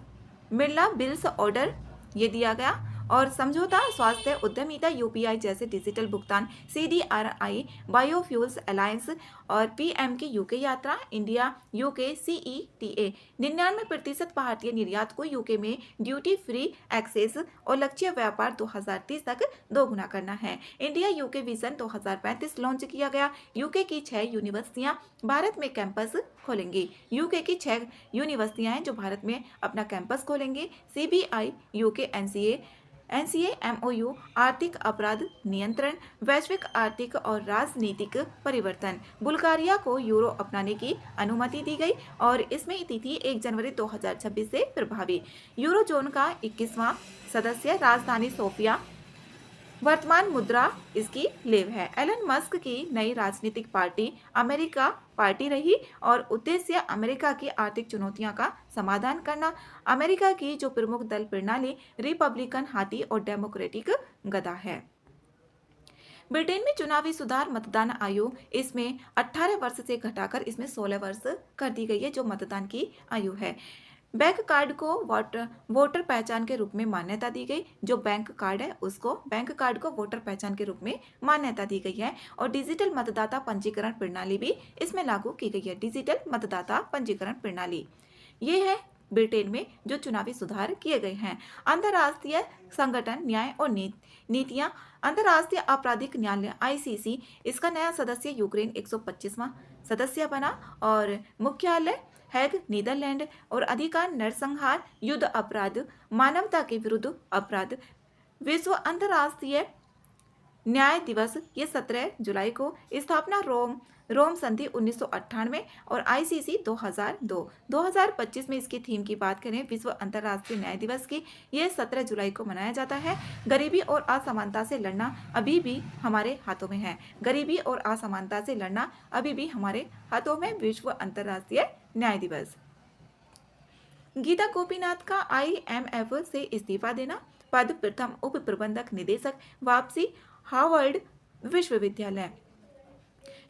मिर्ला बिल्स ऑर्डर ये दिया गया। और समझौता, स्वास्थ्य, उद्यमिता, UPI जैसे डिजिटल भुगतान, CDRI, बायोफ्यूल्स अलायंस। और PM की UK यात्रा, इंडिया UK CETA, 99% भारतीय निर्यात को UK में ड्यूटी फ्री एक्सेस और लक्ष्य व्यापार 2030 तक दोगुना करना है। इंडिया UK विजन 2035 लॉन्च किया गया। UK की 6 यूनिवर्सिटियां भारत में कैंपस खोलेंगी। UK की 6 यूनिवर्सिटियां हैं जो भारत में अपना कैंपस खोलेंगे। CBI, UK NCA MOU, आर्थिक अपराध नियंत्रण, वैश्विक आर्थिक और राजनीतिक परिवर्तन। बुल्गारिया को यूरो अपनाने की अनुमति दी गई और इसमें तिथि 1 जनवरी 2026 से प्रभावी। यूरोजोन का 21वां सदस्य, राजधानी सोफिया, वर्तमान मुद्रा इसकी लेव है। एलन मस्क की नई राजनीतिक पार्टी अमेरिका पार्टी रही और उद्देश्य अमेरिका की आर्थिक चुनौतियों का समाधान करना। अमेरिका की जो प्रमुख दल प्रणाली रिपब्लिकन हाथी और डेमोक्रेटिक गधा है। ब्रिटेन में चुनावी सुधार, मतदान आयु इसमें 18 वर्ष से घटाकर इसमें 16 वर्ष कर दी गई है जो मतदान की आयु है। बैंक कार्ड को वोटर पहचान के रूप में मान्यता दी गई। जो बैंक कार्ड है उसको, बैंक कार्ड को वोटर पहचान के रूप में मान्यता दी गई है। और डिजिटल मतदाता पंजीकरण प्रणाली भी इसमें लागू की गई है। डिजिटल मतदाता पंजीकरण प्रणाली ये है ब्रिटेन में जो चुनावी सुधार किए गए हैं। अंतर्राष्ट्रीय संगठन, न्याय और नीतियां, अंतर्राष्ट्रीय आपराधिक न्यायालय ICC, इसका नया सदस्य यूक्रेन 125वां सदस्य बना और मुख्यालय हैग, नीदरलैंड। और अधिकार, नरसंहार, युद्ध अपराध, मानवता के विरुद्ध अपराध। विश्व अंतर्राष्ट्रीय न्याय दिवस ये 17 जुलाई को। स्थापना रोम संधि 1998 और ICC 2002। 2025 में इसकी थीम की बात करें विश्व अंतर्राष्ट्रीय न्याय दिवस की, ये 17 जुलाई को मनाया जाता है। गरीबी और असमानता से लड़ना अभी भी हमारे हाथों में है। गरीबी और असमानता से लड़ना अभी भी हमारे हाथों में, विश्व अंतर्राष्ट्रीय न्याय दिवस। गीता गोपीनाथ का IMF से इस्तीफा देना, पद प्रथम उप प्रबंधक निदेशक, वापसी हार्वर्ड विश्वविद्यालय।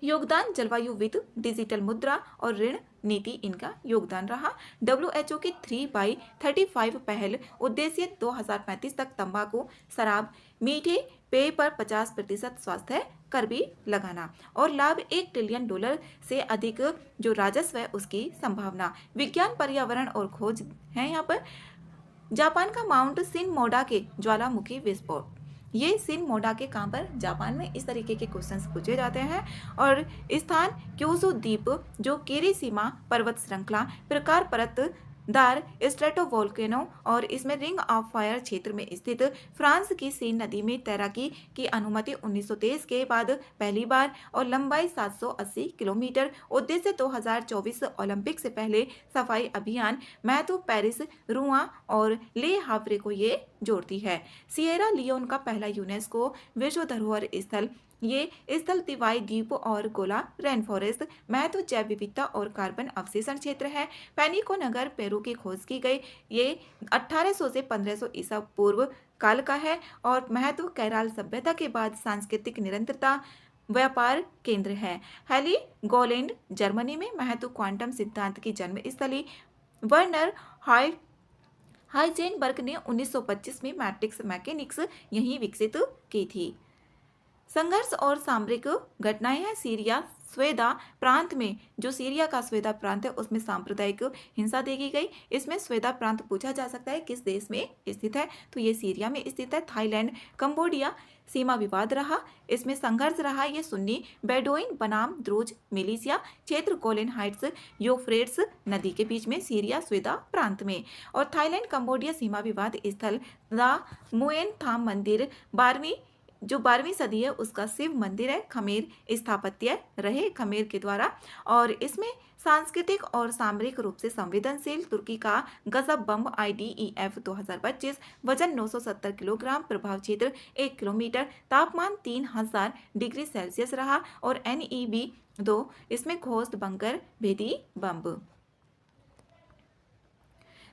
योगदान जलवायु विद, डिजिटल मुद्रा और ऋण नीति इनका योगदान रहा। WHO की 3x35 पहल उद्देश्य 2035 तक तंबाकू, शराब, मीठे पेय पर 50% स्वास्थ्य कर भी लगाना और लाभ $1 ट्रिलियन से अधिक जो राजस्व है उसकी संभावना। विज्ञान, पर्यावरण और खोज है यहाँ पर। जापान का माउंट शिनमोगा के ज्वालामुखी विस्फोट, ये शिनमोगा के कहाँ पर, जापान में। इस तरीके के क्वेश्चंस पूछे जाते हैं। और स्थान क्यूशू द्वीप जो किरीशिमा पर्वत श्रृंखला प्रकार परतदार स्ट्रेटोवोल्केनो और इसमें रिंग ऑफ फायर क्षेत्र में स्थित फ्रांस की सीन नदी में तैराकी की अनुमति 1923 के बाद पहली बार और लंबाई 780 किलोमीटर। उद्देश्य 2024 ओलंपिक से पहले सफाई अभियान। महत्व पेरिस, रुआ और ले हावरे को ये जोड़ती है। सिएरा लियोन का पहला यूनेस्को विश्व धरोहर स्थल, ये स्थल तिवाई द्वीप और गोला रेन फॉरेस्ट। महत्व जैव विविधता और कार्बन अवशेषण क्षेत्र है। पैनिको नगर पेरू की खोज की गई, ये 1800 से 1500 ईसा पूर्व काल का है। और महत्व कैराल सभ्यता के बाद सांस्कृतिक निरंतरता व्यापार केंद्र है। हेलीगोलैंड जर्मनी में। महत्व क्वांटम सिद्धांत की जन्म स्थली। वर्नर हाइजेनबर्ग ने 1925 में मैट्रिक्स मैकेनिक्स यहीं विकसित की थी। संघर्ष और सामरिक घटनाएं हैं। सीरिया स्वेदा प्रांत में, जो सीरिया का स्वेदा प्रांत है उसमें सांप्रदायिक हिंसा देखी गई। इसमें स्वेदा प्रांत पूछा जा सकता है किस देश में स्थित है, तो ये सीरिया में स्थित है। थाईलैंड कंबोडिया सीमा विवाद रहा, इसमें संघर्ष रहा। ये सुन्नी बेडोइन बनाम द्रुज मिलिशिया क्षेत्र गोलेन हाइट्स यूफ्रेट्स नदी के बीच में सीरिया स्वेदा प्रांत में। और थाईलैंड कंबोडिया सीमा विवाद स्थल द मुएन थाम मंदिर 12वीं सदी है उसका शिव मंदिर है। खमेर स्थापत्य रहे खमेर के द्वारा। और इसमें सांस्कृतिक और सामरिक रूप से संवेदनशील तुर्की का गजब बम IDEF 2025, वजन 970 किलोग्राम, प्रभाव क्षेत्र 1 किलोमीटर, तापमान 3000 डिग्री सेल्सियस रहा। और NEB 2 इसमें घोस्ट बंकर भेदी बम।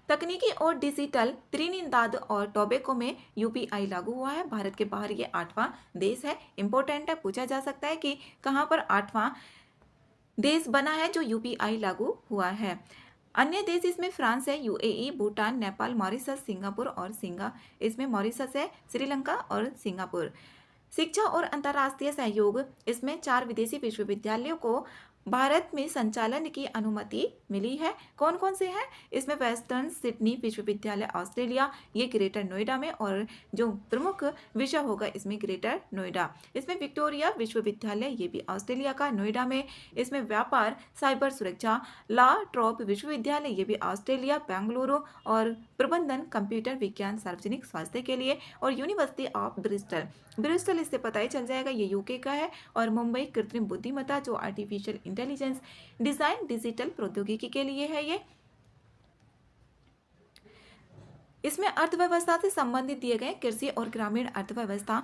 तकनीकी और डिजिटल त्रिनिदाद और टोबैको में UPI लागू हुआ है। भारत के बाहर ये 8वां देश है। इंपॉर्टेंट है, पूछा जा सकता है कि कहाँ पर 8वां देश बना है जो UPI लागू हुआ है। अन्य देश इसमें फ्रांस है, UAE, Bhutan, Nepal, Mauritius, Singapore और इसमें मॉरिशस है, श्रीलंका और सिंगापुर। शिक्षा और अंतर्राष्ट्रीय सहयोग, इसमें 4 विदेशी विश्वविद्यालयों को भारत में संचालन की अनुमति मिली है। कौन कौन से हैं, इसमें वेस्टर्न सिडनी विश्वविद्यालय ऑस्ट्रेलिया, ये ग्रेटर नोएडा में। और जो प्रमुख विषय होगा इसमें ग्रेटर नोएडा। इसमें विक्टोरिया विश्वविद्यालय, ये भी ऑस्ट्रेलिया का नोएडा में। इसमें व्यापार साइबर सुरक्षा ला ट्रॉप विश्वविद्यालय, ये भी ऑस्ट्रेलिया बेंगलुरु। और प्रबंधन कंप्यूटर विज्ञान सार्वजनिक स्वास्थ्य के लिए। और यूनिवर्सिटी ऑफ ब्रिस्टल इससे पता ही चल जाएगा ये UK का है। और मुंबई कृत्रिम बुद्धिमत्ता जो आर्टिफिशियल इंटेलिजेंस डिजाइन डिजिटल प्रौद्योगिकी के लिए है ये। इसमें अर्थव्यवस्था से संबंधित दिए गए कृषि और ग्रामीण अर्थव्यवस्था।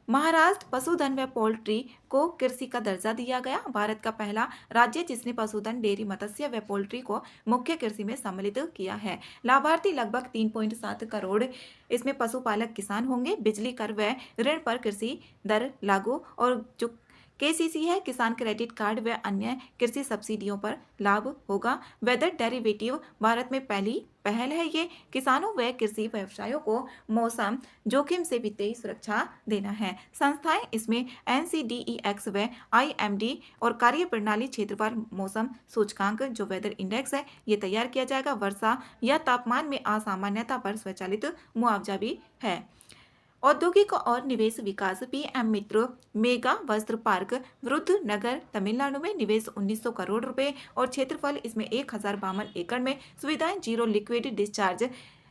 महाराष्ट्र पशुधन व पोल्ट्री को कृषि का दर्जा दिया गया। भारत का पहला राज्य जिसने पशुधन, डेयरी, मत्स्य व पोल्ट्री को मुख्य कृषि में सम्मिलित किया है। लाभार्थी लगभग 3.7 करोड़ इसमें पशुपालक किसान होंगे। बिजली कर व ऋण पर कृषि दर लागू। और जो KCC है, किसान क्रेडिट कार्ड व अन्य कृषि सब्सिडियों पर लाभ होगा। वेदर डेरिवेटिव भारत में पहली पहल है। ये किसानों व कृषि व्यवसायों को मौसम जोखिम से वित्तीय सुरक्षा देना है। संस्थाएं इसमें NCDEX व IMD और कार्यप्रणाली क्षेत्रवार मौसम सूचकांक जो वेदर इंडेक्स है ये तैयार किया जाएगा। वर्षा या तापमान में असामान्यता पर स्वचालित मुआवजा भी है। औद्योगिक और निवेश विकास, PM मित्र मेगा वस्त्र पार्क वृद्धनगर तमिलनाडु में, निवेश 1900 करोड़ रुपए और क्षेत्रफल इसमें 1052 एकड़ में। सुविधाएं जीरो लिक्विड डिस्चार्ज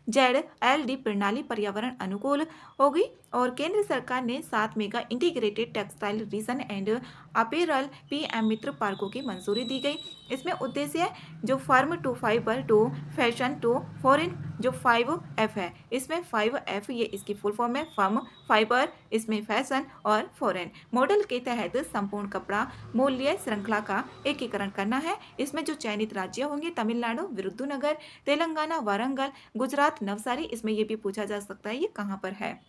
ZLD प्रणाली पर्यावरण अनुकूल होगी। और केंद्र सरकार ने 7 mega integrated textile region and apparel PM Mitra पार्कों की मंजूरी दी गई। इसमें उद्देश्य जो farm to fibre to fashion to foreign जो 5F है, इसमें 5F ये इसकी फुल फॉर्म है, फर्म, फाइबर, इसमें फैशन और फॉरेन मॉडल के तहत संपूर्ण कपड़ा मूल्य श्रृंखला का एकीकरण करना है। इसमें जो चयनित राज्य होंगे तमिलनाडु, विरुद्धनगर, तेलंगाना, वारंगल, गुजरात, नवसारी। इसमें ये भी पूछा जा सकता है ये कहाँ पर है।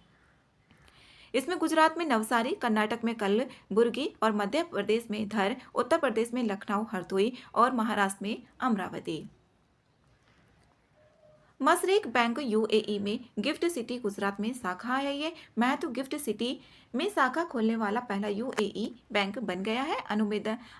इसमें गुजरात में नवसारी, कर्नाटक में कलबुर्गी और मध्य प्रदेश में धर, उत्तर प्रदेश में लखनऊ हरदोई और महाराष्ट्र में अमरावती। मशरेक बैंक यूएई में गिफ्ट सिटी गुजरात में शाखा है। ये महत्व गिफ्ट सिटी में शाखा खोलने वाला पहला यूएई बैंक बन गया है।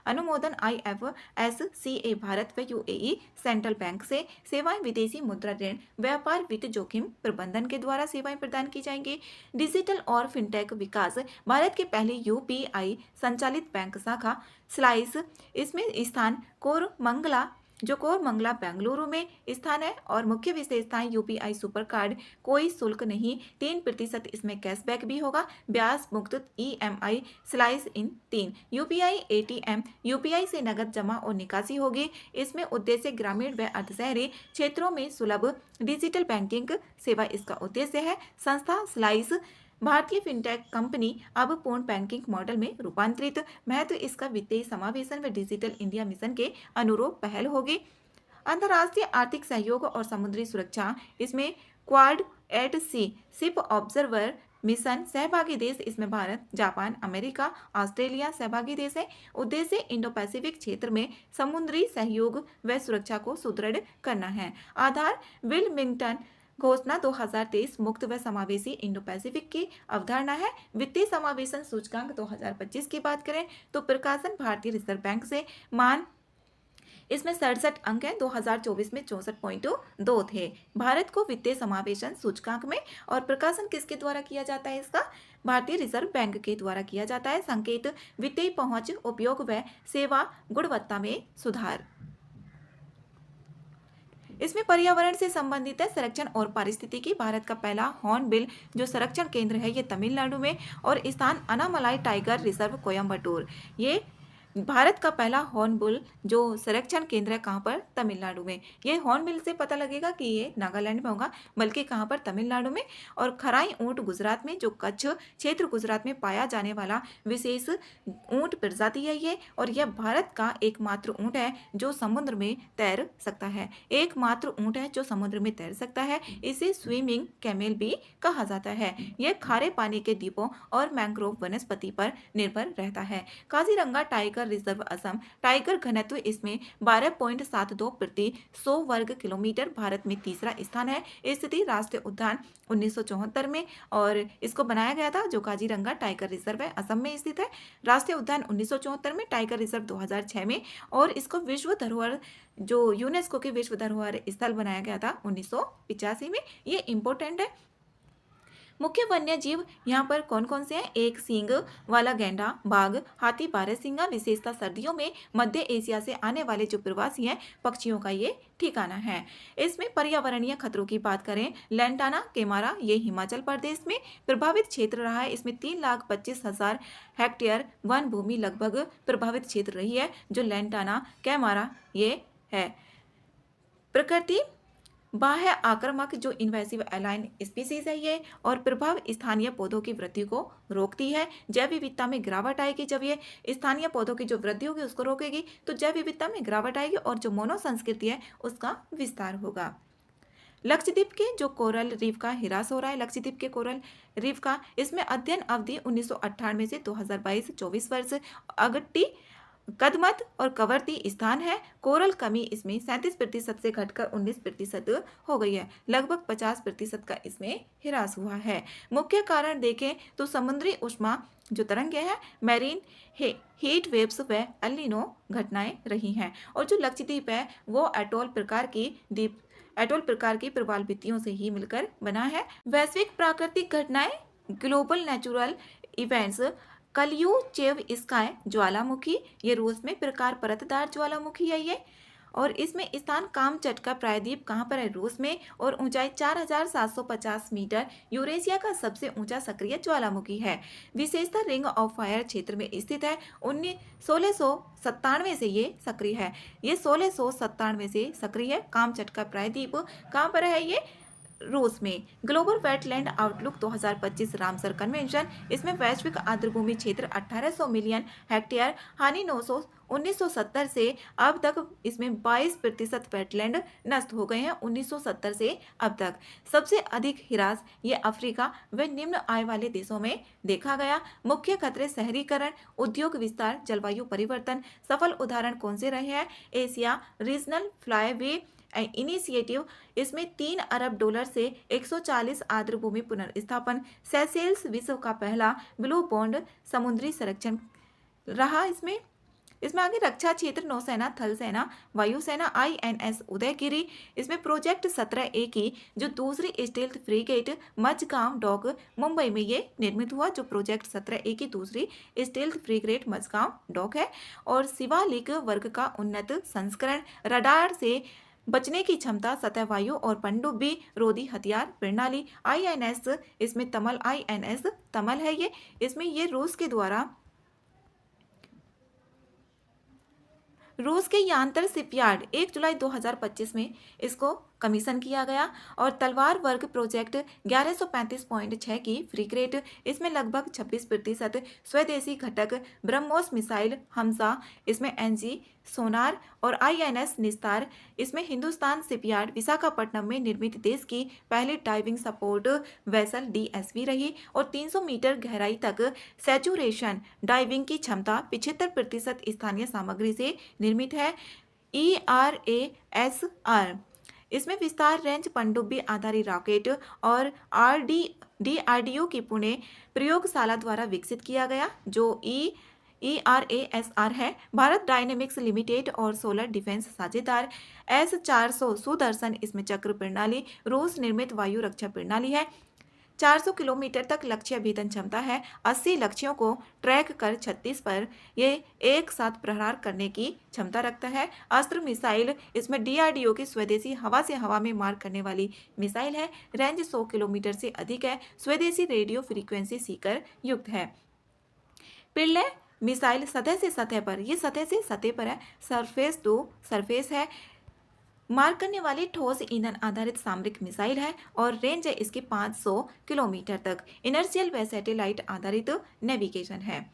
अनुमोदन IFSCA भारत व यूएई सेंट्रल बैंक से सेवाएं विदेशी मुद्रा ऋण, व्यापार, वित्त जोखिम प्रबंधन के द्वारा सेवाएं प्रदान की जाएंगी। डिजिटल और फिनटेक विकास भारत के पहले यूपीआई संचालित बैंक शाखा स्लाइस, इसमें स्थान कोरमंगला बेंगलुरु में स्थान है और मुख्य विशेषताएं यूपीआई सुपर कार्ड, कोई शुल्क नहीं, 3% इसमें कैशबैक भी होगा, ब्याज मुक्त EMI स्लाइस इन 3 यूपीआई ATM, यूपीआई से नकद जमा और निकासी होगी। इसमें उद्देश्य ग्रामीण व अर्धशहरी क्षेत्रों में सुलभ डिजिटल बैंकिंग सेवा इसका उद्देश्य है। संस्था स्लाइस भारतीय फिनटेक कंपनी अब पूर्ण बैंकिंग मॉडल में रूपांतरित। महत्व इसका वित्तीय समावेशन व डिजिटल इंडिया मिशन के अनुरूप पहल होगी। अंतर्राष्ट्रीय आर्थिक सहयोग और समुद्री सुरक्षा, इसमें क्वाड एट सी शिप ऑब्जर्वर मिशन सहभागी देश, इसमें भारत, जापान, अमेरिका, ऑस्ट्रेलिया सहभागी देश है। उद्देश्य इंडो पैसिफिक क्षेत्र में समुद्री सहयोग व सुरक्षा को सुदृढ़ करना है। आधार विलमिंगटन घोषणा 2023 मुक्त व समावेशी इंडो पैसिफिक की अवधारणा है। वित्तीय समावेशन सूचकांक 2025 की बात करें तो प्रकाशन भारतीय रिजर्व बैंक से मान, इसमें 67 अंक हैं। 2024 में 64.2 थे। भारत को वित्तीय समावेशन सूचकांक में, और प्रकाशन किसके द्वारा किया जाता है इसका? भारतीय रिजर्व बैंक के द्वारा किया जाता है। संकेत वित्तीय पहुंच, उपयोग व सेवा गुणवत्ता में सुधार। इसमें पर्यावरण से संबंधित है संरक्षण और पारिस्थितिकी। भारत का पहला हॉर्नबिल जो संरक्षण केंद्र है ये तमिलनाडु में, और स्थान अनामलाई टाइगर रिजर्व कोयम्बटूर। ये भारत का पहला हॉर्नबिल जो संरक्षण केंद्र है कहाँ पर? तमिलनाडु में। ये हॉर्नबिल से पता लगेगा कि ये नागालैंड में होगा, बल्कि कहाँ पर? तमिलनाडु में। और खराई ऊंट गुजरात में, जो कच्छ क्षेत्र गुजरात में पाया जाने वाला विशेष ऊंट प्रजाति है ये, और यह भारत का एकमात्र ऊंट है जो समुद्र में तैर सकता है। एकमात्र ऊंट है जो समुद्र में तैर सकता है। इसे स्विमिंग कैमेल भी कहा जाता है। यह खारे पानी के द्वीपों और मैंग्रोव वनस्पति पर निर्भर रहता है। Kaziranga tiger reserve Assam, tiger घनत्व इसमें 12.72 प्रति 100 वर्ग किलोमीटर, भारत में तीसरा स्थान है। स्थिति राष्ट्रीय उद्यान 1974 में, और इसको बनाया गया था जो काजीरंगा टाइगर रिजर्व है, असम में स्थित है। राष्ट्रीय उद्यान 1974 में, टाइगर रिजर्व 2006 में, और इसको विश्व धरोहर जो यूनेस्को के विश्व धरोहर स्थल बनाया गया था 1985 में। ये इंपॉर्टेंट है। मुख्य वन्य जीव यहाँ पर कौन कौन से हैं? एक सींग वाला गैंडा, बाघ, हाथी, बारहसिंगा। विशेषता सर्दियों में मध्य एशिया से आने वाले जो प्रवासी हैं पक्षियों का ये ठिकाना है। इसमें पर्यावरणीय खतरों की बात करें, लैंटाना केमारा ये हिमाचल प्रदेश में प्रभावित क्षेत्र रहा है। इसमें 3,25,000 हेक्टेयर वन भूमि लगभग प्रभावित क्षेत्र रही है, जो लैंटाना केमारा ये है। प्रकृति बाह्य आक्रामक जो इन्वेसिव एलाइन स्पीसीज है ये, और प्रभाव स्थानीय पौधों की वृद्धि को रोकती है। जैव विविधता में गिरावट आएगी। जब ये स्थानीय पौधों की जो वृद्धि होगी उसको रोकेगी तो जैव विविधता में गिरावट आएगी, और जो मोनो संस्कृति है उसका विस्तार होगा। लक्षद्वीप के जो कोरल रीफ का ह्रास हो रहा है, लक्षद्वीप के कोरल रीफ का, इसमें अध्ययन अवधि 1998 से 2022-24 वर्ष। अगट्टी, कदमत और कवरती स्थान है। कोरल कमी इसमें 37% से घटकर 19% हो गई है। लगभग 50% का इसमें ह्रास हुआ है। मुख्य कारण देखें तो समुद्री उष्मा जो तरंगें हैं, मैरीन हीट वेव्स व एल नीनो घटनाएं रही हैं। और जो लक्षद्वीप है वो एटोल प्रकार की प्रवाल भित्तियों से ही मिलकर बना है। वैश्विक प्राकृतिक घटनाएं, ग्लोबल नेचुरल इवेंट्स, कलियूचेव स्काई ज्वालामुखी, ये रूस में प्रकार परतदार ज्वालामुखी है ये, और इसमें स्थान कामचटका प्रायद्वीप कहाँ पर है? रूस में, और ऊंचाई 4,750 मीटर। यूरेशिया का सबसे ऊंचा सक्रिय ज्वालामुखी है। विशेषता रिंग ऑफ फायर क्षेत्र में स्थित है। 1697 से ये सक्रिय है। ये 1697 से सक्रिय है। कामचटका प्रायद्वीप कहाँ पर है? ये रूस में global wetland outlook 2025 Ramsar convention, इसमें वैश्विक आर्द्रभूमि क्षेत्र 1800 मिलियन हेक्टेयर, हानि 900 1970 से अब तक इसमें 22% वेटलैंड नष्ट हो गए हैं 1970 से अब तक। सबसे अधिक हिरास ये अफ्रीका व निम्न आय वाले देशों में देखा गया। मुख्य खतरे शहरीकरण, उद्योग विस्तार, जलवायु परिवर्तन। सफल उदाहरण कौन से रहे हैं? एशिया रीजनल फ्लाईवे इनिशिएटिव, इसमें $3 अरब से 140 आर्द्रभूमि पुनर्स्थापन। सेशेल्स विश्व का पहला ब्लू बॉन्ड समुद्री संरक्षण रहा। इसमें आगे रक्षा क्षेत्र, नौसेना, थल सेना, वायुसेना, INS उदयगिरी। इसमें प्रोजेक्ट 17A की जो दूसरी stealth frigate Mazagon dock Mumbai में ये निर्मित हुआ। जो प्रोजेक्ट 17A की दूसरी स्टेल्थ फ्रीगेट मझगांव डॉक है। और शिवालिक वर्ग का उन्नत संस्करण, रडार से बचने की क्षमता, सतह वायु और पनडुब्बी रोधी हथियार प्रणाली। INS, इसमें तमल, INS तमल है ये। इसमें ये रूस के यांतर शिपयार्ड 1 जुलाई 2025 में इसको कमीशन किया गया। और तलवार वर्ग प्रोजेक्ट 1135.6 की फ्रीगेट, इसमें लगभग 26% स्वदेशी घटक, ब्रह्मोस मिसाइल, हमजा, इसमें NG सोनार और INS निस्तार। इसमें हिंदुस्तान शिपयार्ड विशाखापट्टनम में निर्मित देश की पहली डाइविंग सपोर्ट वेसल DSV रही। और 300 मीटर गहराई तक सैचुरेशन डाइविंग की क्षमता 75% स्थानीय सामग्री से निर्मित है। ERASR, इसमें विस्तार रेंज पनडुब्बी आधारित रॉकेट और DRDO की पुणे प्रयोगशाला द्वारा विकसित किया गया। जो ERASR है। भारत डायनेमिक्स लिमिटेड और सोलर डिफेंस साझेदार। S-400 सुदर्शन, इसमें चक्र प्रणाली रूस निर्मित वायु रक्षा प्रणाली है। 400 किलोमीटर तक लक्ष्य भेदन क्षमता है। 80 लक्ष्यों को ट्रैक कर 36 पर ये एक साथ प्रहार करने की क्षमता रखता है। अस्त्र मिसाइल, इसमें DRDO की स्वदेशी हवा से हवा में मार करने वाली मिसाइल है। रेंज 100 किलोमीटर से अधिक है। स्वदेशी रेडियो फ्रीक्वेंसी सीकर युक्त है। पिरले मिसाइल सतह से सतह पर, ये सतह से सतह पर है। सरफेस टू सरफेस है। मार करने वाली ठोस ईंधन आधारित सामरिक मिसाइल है। और रेंज है इसकी 500 किलोमीटर तक। इनर्शियल व सैटेलाइट आधारित नेविगेशन है।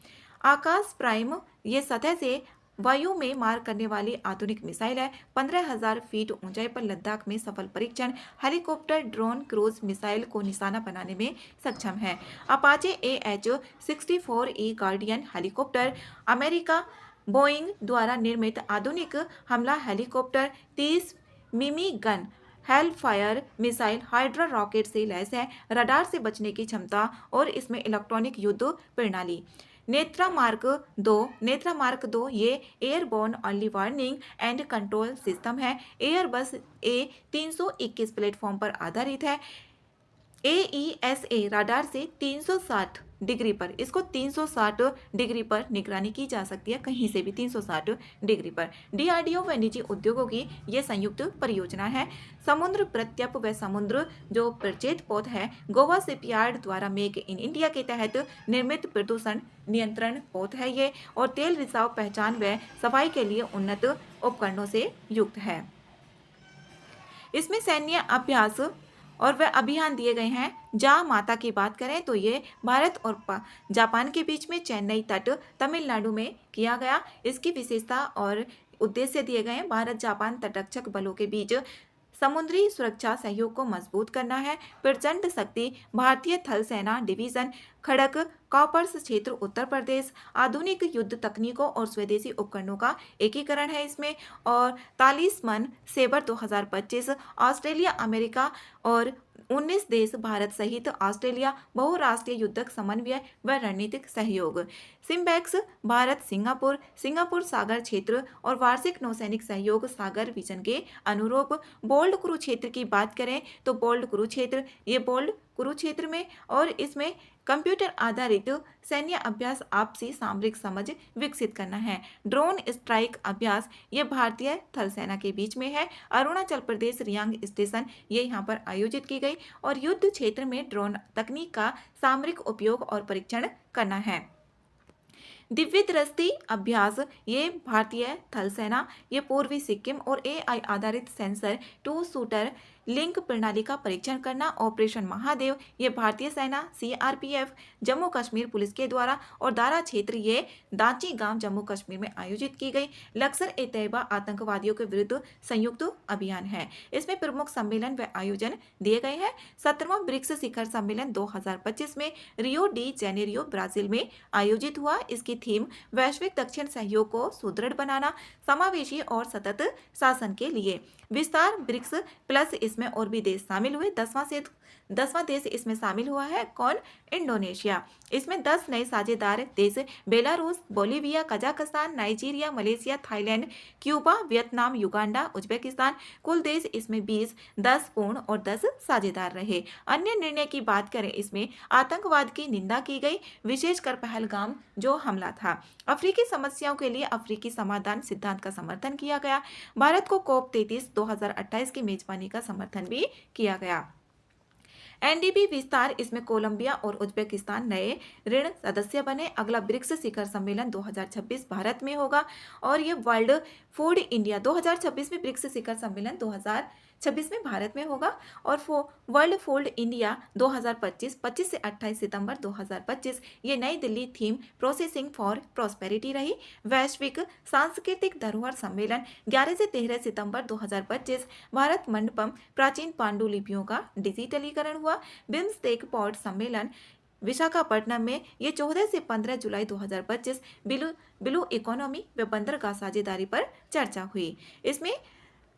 आकाश प्राइम, ये सतह से वायु में मार करने वाली आधुनिक मिसाइल है। 15,000 फीट ऊंचाई पर लद्दाख में सफल परीक्षण। हेलीकॉप्टर, ड्रोन, क्रूज मिसाइल को निशाना बनाने में सक्षम है। Apache AH-64E guardian helicopter, America Boeing द्वारा निर्मित आधुनिक हमला हेलीकॉप्टर। 30 मिमी gun Hellfire missile hydra rocket से लैस है। रडार से बचने की क्षमता और इसमें इलेक्ट्रॉनिक युद्ध प्रणाली। नेत्रा मार्क 2 ये airborne early warning and control system है। एयरबस A321 प्लेटफॉर्म पर आधारित है। AESA रडार से 360 डिग्री पर, इसको 360 डिग्री पर निगरानी की जा सकती है, कहीं से भी 360 डिग्री पर। DRDO व निजी उद्योगों की यह संयुक्त परियोजना है। समुद्र प्रत्यप व समुद्र जो प्रचेत पौध है, गोवा शिपयार्ड द्वारा मेक इन इंडिया के तहत निर्मित प्रदूषण नियंत्रण पौध है ये। और तेल रिसाव पहचान व सफाई के लिए उन्नत उपकरणों से युक्त है। इसमें सैन्य अभ्यास और वह अभियान दिए गए हैं। जा माता की बात करें तो ये भारत और जापान के बीच में चेन्नई तट तमिलनाडु में किया गया। इसकी विशेषता और उद्देश्य दिए गए हैं। भारत जापान तटरक्षक बलों के बीच समुद्री सुरक्षा सहयोग को मजबूत करना है। प्रचंड शक्ति भारतीय थल सेना डिवीजन, खड़क कॉपर्स क्षेत्र उत्तर प्रदेश, आधुनिक युद्ध तकनीकों और स्वदेशी उपकरणों का एकीकरण है इसमें। और तालिस्मन सेबर 2025 ऑस्ट्रेलिया, अमेरिका और 19 देश भारत सहित ऑस्ट्रेलिया बहुराष्ट्रीय युद्धक समन्वय व रणनीतिक सहयोग। सिम्बैक्स भारत सिंगापुर सागर क्षेत्र और वार्षिक नौसैनिक सहयोग सागर विजन के अनुरूप। बोल्ड कुरुक्षेत्र की बात करें तो बोल्ड कुरुक्षेत्र में और इसमें कंप्यूटर आधारित सैन्य अभ्यास, आपसी सामरिक समझ विकसित करना है। ड्रोन स्ट्राइक अभ्यास ये भारतीय थल सेना के बीच में है। अरुणाचल प्रदेश रियांग स्टेशन ये यहाँ पर आयोजित की गई। और युद्ध क्षेत्र में ड्रोन तकनीक का सामरिक उपयोग और परीक्षण करना है। दिव्य दृष्टि अभ्यास ये भारतीय थल सेना, ये पूर्वी सिक्किम और AI आधारित सेंसर 2 शूटर लिंक प्रणाली का परीक्षण करना। ऑपरेशन महादेव ये भारतीय सेना, CRPF, जम्मू कश्मीर पुलिस के द्वारा और दारा क्षेत्र ये दांची गांव जम्मू कश्मीर में आयोजित की गई लश्कर-ए-तैयबा आतंकवादियों के विरुद्ध संयुक्त अभियान है। इसमें प्रमुख सम्मेलन व आयोजन दिए गए हैं। 17वां ब्रिक्स शिखर सम्मेलन 2025 में रियो डी जेनेरियो ब्राजील में आयोजित हुआ। इसकी थीम वैश्विक दक्षिण सहयोग को सुदृढ़ बनाना, समावेशी और सतत शासन के लिए विस्तार। ब्रिक्स प्लस इसमें और भी देश शामिल हुए। 10वां देश इसमें शामिल हुआ है कौन? इंडोनेशिया। इसमें 10 नए साझेदार देश Belarus, Bolivia, Kazakhstan, Nigeria, Malaysia, Thailand, Cuba, Vietnam, Uganda, Uzbekistan. कुल देश इसमें 20, 10 पूर्ण और 10 साझेदार रहे। अन्य निर्णय की बात करें, इसमें आतंकवाद की निंदा की गई, विशेषकर पहलगाम जो हमला था। अफ्रीकी समस्याओं के लिए अफ्रीकी समाधान सिद्धांत का समर्थन किया गया। भारत को COP 33 2028 की मेजबानी का समर्थन भी किया गया। NDB विस्तार, इसमें कोलंबिया और उज्बेकिस्तान नए ऋण सदस्य बने। अगला ब्रिक्स शिखर सम्मेलन 2026 भारत में होगा और ये वर्ल्ड फूड इंडिया 2026 में ब्रिक्स शिखर सम्मेलन 2026 में भारत में होगा और वर्ल्ड फूड इंडिया 2025 25 से 28 सितंबर 2025 ये नई Delhi theme processing for prosperity रही। वैश्विक सांस्कृतिक धरोहर सम्मेलन 11 से 13 सितंबर 2025 भारत मंडपम प्राचीन पांडुलिपियों का डिजिटलीकरण हुआ। बिम्स्टेक पॉड सम्मेलन विशाखापट्टनम में ये 14 से 15 जुलाई 2025 ब्लू इकोनॉमी व बंदरगाह साझेदारी पर चर्चा हुई। इसमें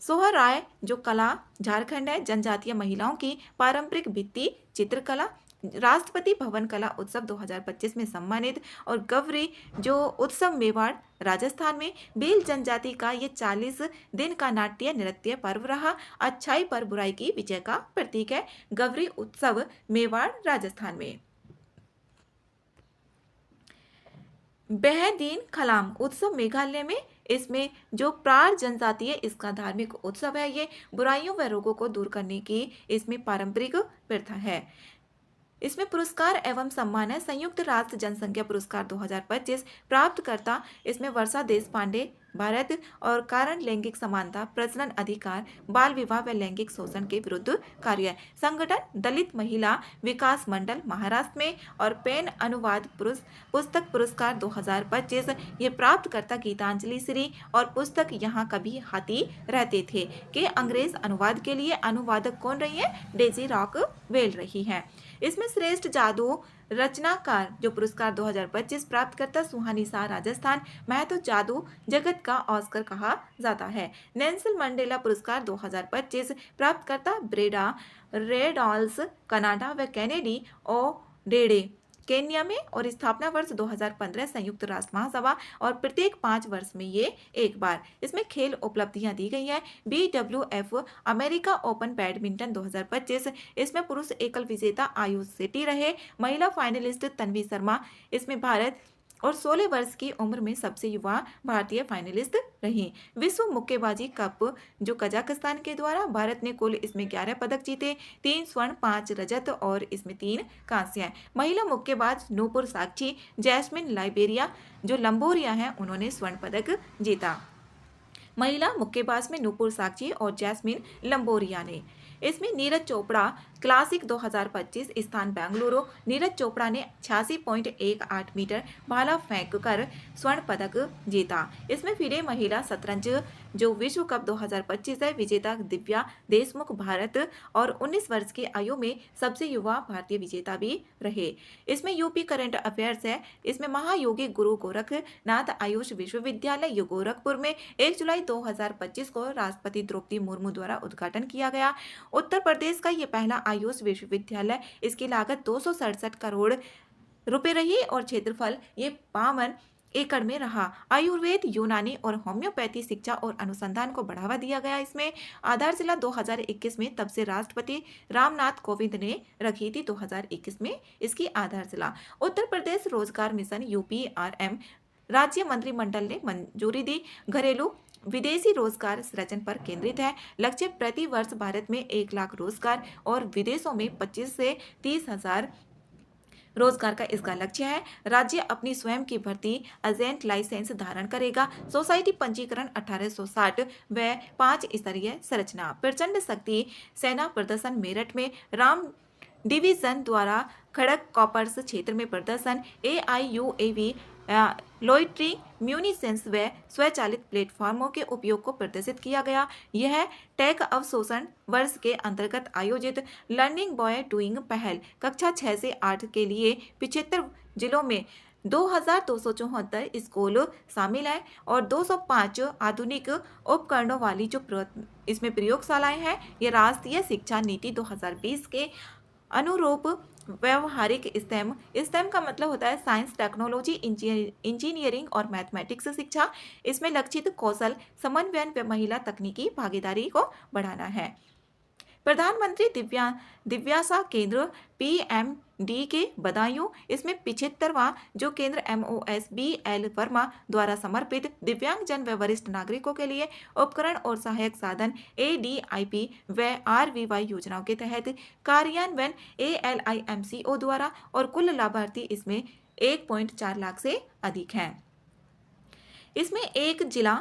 सोहराय जो कला झारखंड है, जनजातीय महिलाओं की पारंपरिक भित्ति चित्रकला, राष्ट्रपति भवन कला उत्सव 2025 में सम्मानित और गवरी जो उत्सव मेवाड़ राजस्थान में। भील जनजाति का ये 40 दिन का नाट्य नृत्य पर्व रहा। अच्छाई पर बुराई की विजय का प्रतीक है। गवरी उत्सव मेवाड़ राजस्थान में। बेहदीन खलाम उत्सव मेघालय में। इसमें जो प्रार जनजाति है इसका धार्मिक उत्सव है। ये बुराइयों व रोगों को दूर करने की इसमें पारंपरिक प्रथा है। इसमें पुरस्कार एवं सम्मान है। संयुक्त राष्ट्र जनसंख्या पुरस्कार 2025 प्राप्तकर्ता इसमें वर्षा देश पांडे भारत और कारण लैंगिक समानता, प्रजनन अधिकार, बाल विवाह व लैंगिक शोषण के विरुद्ध कार्य। संगठन दलित महिला विकास मंडल महाराष्ट्र में और पेन अनुवाद पुस्तक पुरस्कार 2025 ये प्राप्तकर्ता गीतांजलि श्री और पुस्तक यहाँ कभी हाथी रहते थे के अंग्रेज अनुवाद के लिए अनुवादक कौन रही है? डेजी रॉक वेल रही है। इसमें श्रेष्ठ जादू रचनाकार जो पुरस्कार 2025 प्राप्त करता सुहानी शाह राजस्थान। महतो जादू जगत का ऑस्कर कहा जाता है। नेल्सन मंडेला पुरस्कार 2025 प्राप्त करता ब्रेडा रेडॉल्स कनाडा व कैनेडी ओ डेडे केन्या में और स्थापना वर्ष 2015 संयुक्त राष्ट्र महासभा और प्रत्येक 5 वर्ष में ये एक बार। इसमें खेल उपलब्धियां दी गई है। BWF अमेरिका ओपन बैडमिंटन 2025 इसमें पुरुष एकल विजेता आयुष शेट्टी रहे। महिला फाइनलिस्ट तन्वी शर्मा इसमें भारत और 16 वर्ष की उम्र में सबसे युवा भारतीय फाइनलिस्ट रही। विश्व मुक्केबाजी कप जो कजाकिस्तान के द्वारा भारत ने कुल इसमें 11 पदक जीते, 3 स्वर्ण 5 रजत और इसमें 3 कांस्य। महिला मुक्केबाज नूपुर साक्षी जैस्मिन लाइबेरिया जो लंबोरिया हैं उन्होंने स्वर्ण पदक जीता। महिला मुक्केबाज में नूपुर साक्षी और जैस्मिन लंबोरिया ने। इसमें नीरज चोपड़ा क्लासिक 2025 स्थान बेंगलुरु। नीरज चोपड़ा ने 86.18 मीटर भाला फेंक कर स्वर्ण पदक जीता। इसमें फिडे महिला शतरंज जो विश्व कप 2025 है विजेता दिव्या देशमुख भारत और 19 वर्ष की आयु में सबसे युवा भारतीय विजेता भी रहे। इसमें यूपी करंट अफेयर्स है। इसमें महायोगी गुरु गोरखनाथ आयुष विश्वविद्यालय गोरखपुर में 1 जुलाई 2025 को राष्ट्रपति द्रौपदी मुर्मू द्वारा उद्घाटन किया गया। उत्तर प्रदेश का ये पहला आयुष विश्वविद्यालय। इसकी लागत 267 करोड़ रुपए रही और क्षेत्रफल ये 52 एकड़ में रहा। आयुर्वेद, यूनानी और होम्योपैथी शिक्षा और अनुसंधान को बढ़ावा दिया गया। इसमें आधारशिला 2021 में तब से राष्ट्रपति रामनाथ कोविंद ने रखी थी। 2021 में इसकी आधारशिला। उत्तर प्रदेश रोजगार मिशन UPRM राज्य मंत्रिमंडल ने मंजूरी दी। घरेलू विदेशी रोजगार सृजन पर केंद्रित है। लक्ष्य प्रति वर्ष भारत में 1 लाख रोजगार और विदेशों में 25 से 30 हजार रोजगार का इसका लक्ष्य है। राज्य अपनी स्वयं की भर्ती एजेंट लाइसेंस धारण करेगा। सोसाइटी पंजीकरण 1860 व 5 स्तरीय संरचना। प्रचंड शक्ति सेना प्रदर्शन मेरठ में राम डिवीजन द्वारा खड़क कॉपर्स क्षेत्र में प्रदर्शन। AIUAV लोइटरिंग म्यूनिसेंस व स्वचालित प्लेटफॉर्मों के उपयोग को प्रदर्शित किया गया। यह टेक अवशोषण वर्ष के अंतर्गत आयोजित लर्निंग बॉय डूइंग पहल कक्षा 6 से 8 के लिए 75 जिलों में 2274 स्कूल शामिल है और 205 आधुनिक उपकरणों वाली जो इसमें प्रयोगशालाएं हैं। ये राष्ट्रीय शिक्षा नीति 2020 के अनुरूप व्यवहारिक स्टेम का मतलब होता है साइंस, टेक्नोलॉजी, इंजीनियरिंग और मैथमेटिक्स शिक्षा। इसमें लक्षित कौशल समन्वयन व महिला तकनीकी भागीदारी को बढ़ाना है। प्रधानमंत्री दिव्यासा केंद्र PMD के बदायूं। इसमें 75वां जो केंद्र MOSBL वर्मा द्वारा समर्पित दिव्यांगजन व वरिष्ठ नागरिकों के लिए उपकरण और सहायक साधन ADIP व RVY योजनाओं के तहत कार्यान्वयन ALIMCO द्वारा और कुल लाभार्थी इसमें 1.4 लाख से अधिक हैं। इसमें एक जिला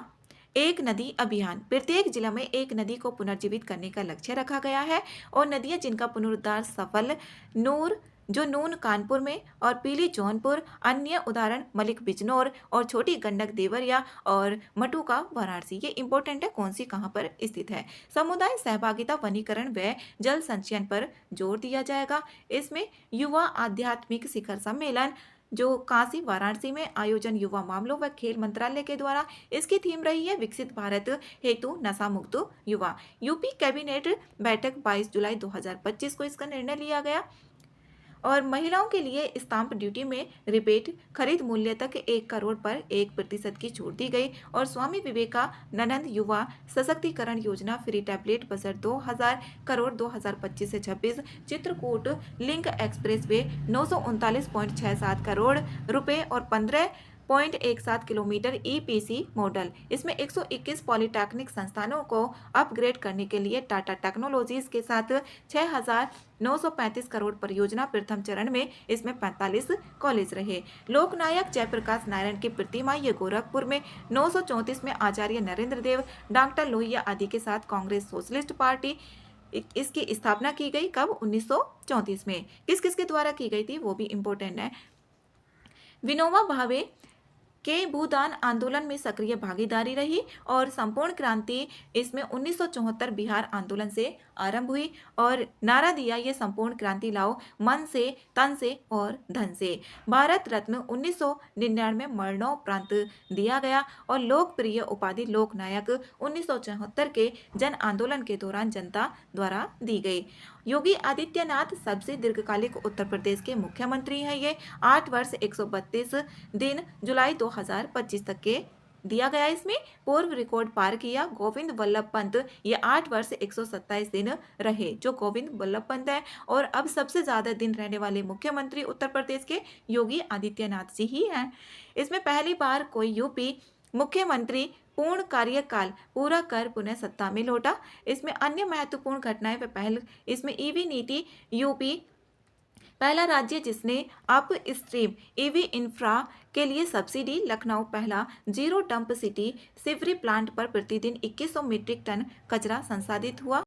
एक नदी अभियान। प्रत्येक जिला में एक नदी को पुनर्जीवित करने का लक्ष्य रखा गया है और नदियां जिनका पुनरुद्धार सफल नून कानपुर में और पीली जौनपुर। अन्य उदाहरण मलिक बिजनौर और छोटी गंडक देवरिया और मटुका वाराणसी। ये इंपॉर्टेंट है कौन सी कहां पर स्थित है। समुदाय सहभागिता, वनीकरण व जल संचयन पर जोर दिया जाएगा। इसमें युवा आध्यात्मिक शिखर सम्मेलन जो काशी वाराणसी में आयोजन युवा मामलों व खेल मंत्रालय के द्वारा। इसकी थीम रही है विकसित भारत हेतु नशा मुक्त युवा। यूपी कैबिनेट बैठक 22 जुलाई 2025 को इसका निर्णय लिया गया और महिलाओं के लिए स्टाम्प ड्यूटी में रिबेट, खरीद मूल्य तक 1 करोड़ पर 1% की छूट दी गई और स्वामी विवेकानंद युवा सशक्तिकरण योजना फ्री टैबलेट बजट 2000 करोड़ 2025 से 26। Chitrakoot link express way 939.67 crore रुपए और 15.17 किलोमीटर EPC मॉडल। इसमें 121 पॉलिटेक्निक संस्थानों को अपग्रेड करने के लिए टाटा टेक्नोलॉजीज के साथ 6,935 करोड़ परियोजना। प्रथम चरण में इसमें 45 कॉलेज रहे। लोकनायक जयप्रकाश नारायण की प्रतिमा ये गोरखपुर में 934 में आचार्य नरेंद्र देव, डॉक्टर लोहिया आदि के साथ कांग्रेस सोशलिस्ट पार्टी इसकी स्थापना की गई। कब? 1934 में। किस किस के द्वारा की गई थी वो भी इम्पोर्टेंट है। विनोबा भावे के भूदान आंदोलन में सक्रिय भागीदारी रही और संपूर्ण क्रांति इसमें 1974 बिहार आंदोलन से आरंभ हुई और नारा दिया ये संपूर्ण क्रांति लाओ मन से, तन से और धन से। भारत रत्न 1999 मरणोपरांत दिया गया और लोकप्रिय उपाधि लोकनायक 1974 के जन आंदोलन के दौरान जनता द्वारा दी गई। योगी आदित्यनाथ सबसे दीर्घकालिक उत्तर प्रदेश के मुख्यमंत्री हैं। ये 8 वर्ष 132 दिन जुलाई 2025 तक के दिया गया। इसमें पूर्व रिकॉर्ड पार किया गोविंद वल्लभ पंत। ये 8 वर्ष 127 दिन रहे जो गोविंद वल्लभ पंत है और अब सबसे ज्यादा दिन रहने वाले मुख्यमंत्री उत्तर प्रदेश के योगी आदित्यनाथ जी ही हैं। इसमें पहली बार कोई यूपी मुख्यमंत्री पूर्ण कार्यकाल पूरा कर पुनः सत्ता में लौटा। इसमें अन्य महत्वपूर्ण घटनाएं व पहल इसमें EV नीति। यूपी पहला राज्य जिसने अप स्ट्रीम EV इंफ्रा के लिए सब्सिडी। लखनऊ पहला zero dump city. Sivri plant पर प्रतिदिन 2100 मीट्रिक टन कचरा संसाधित हुआ।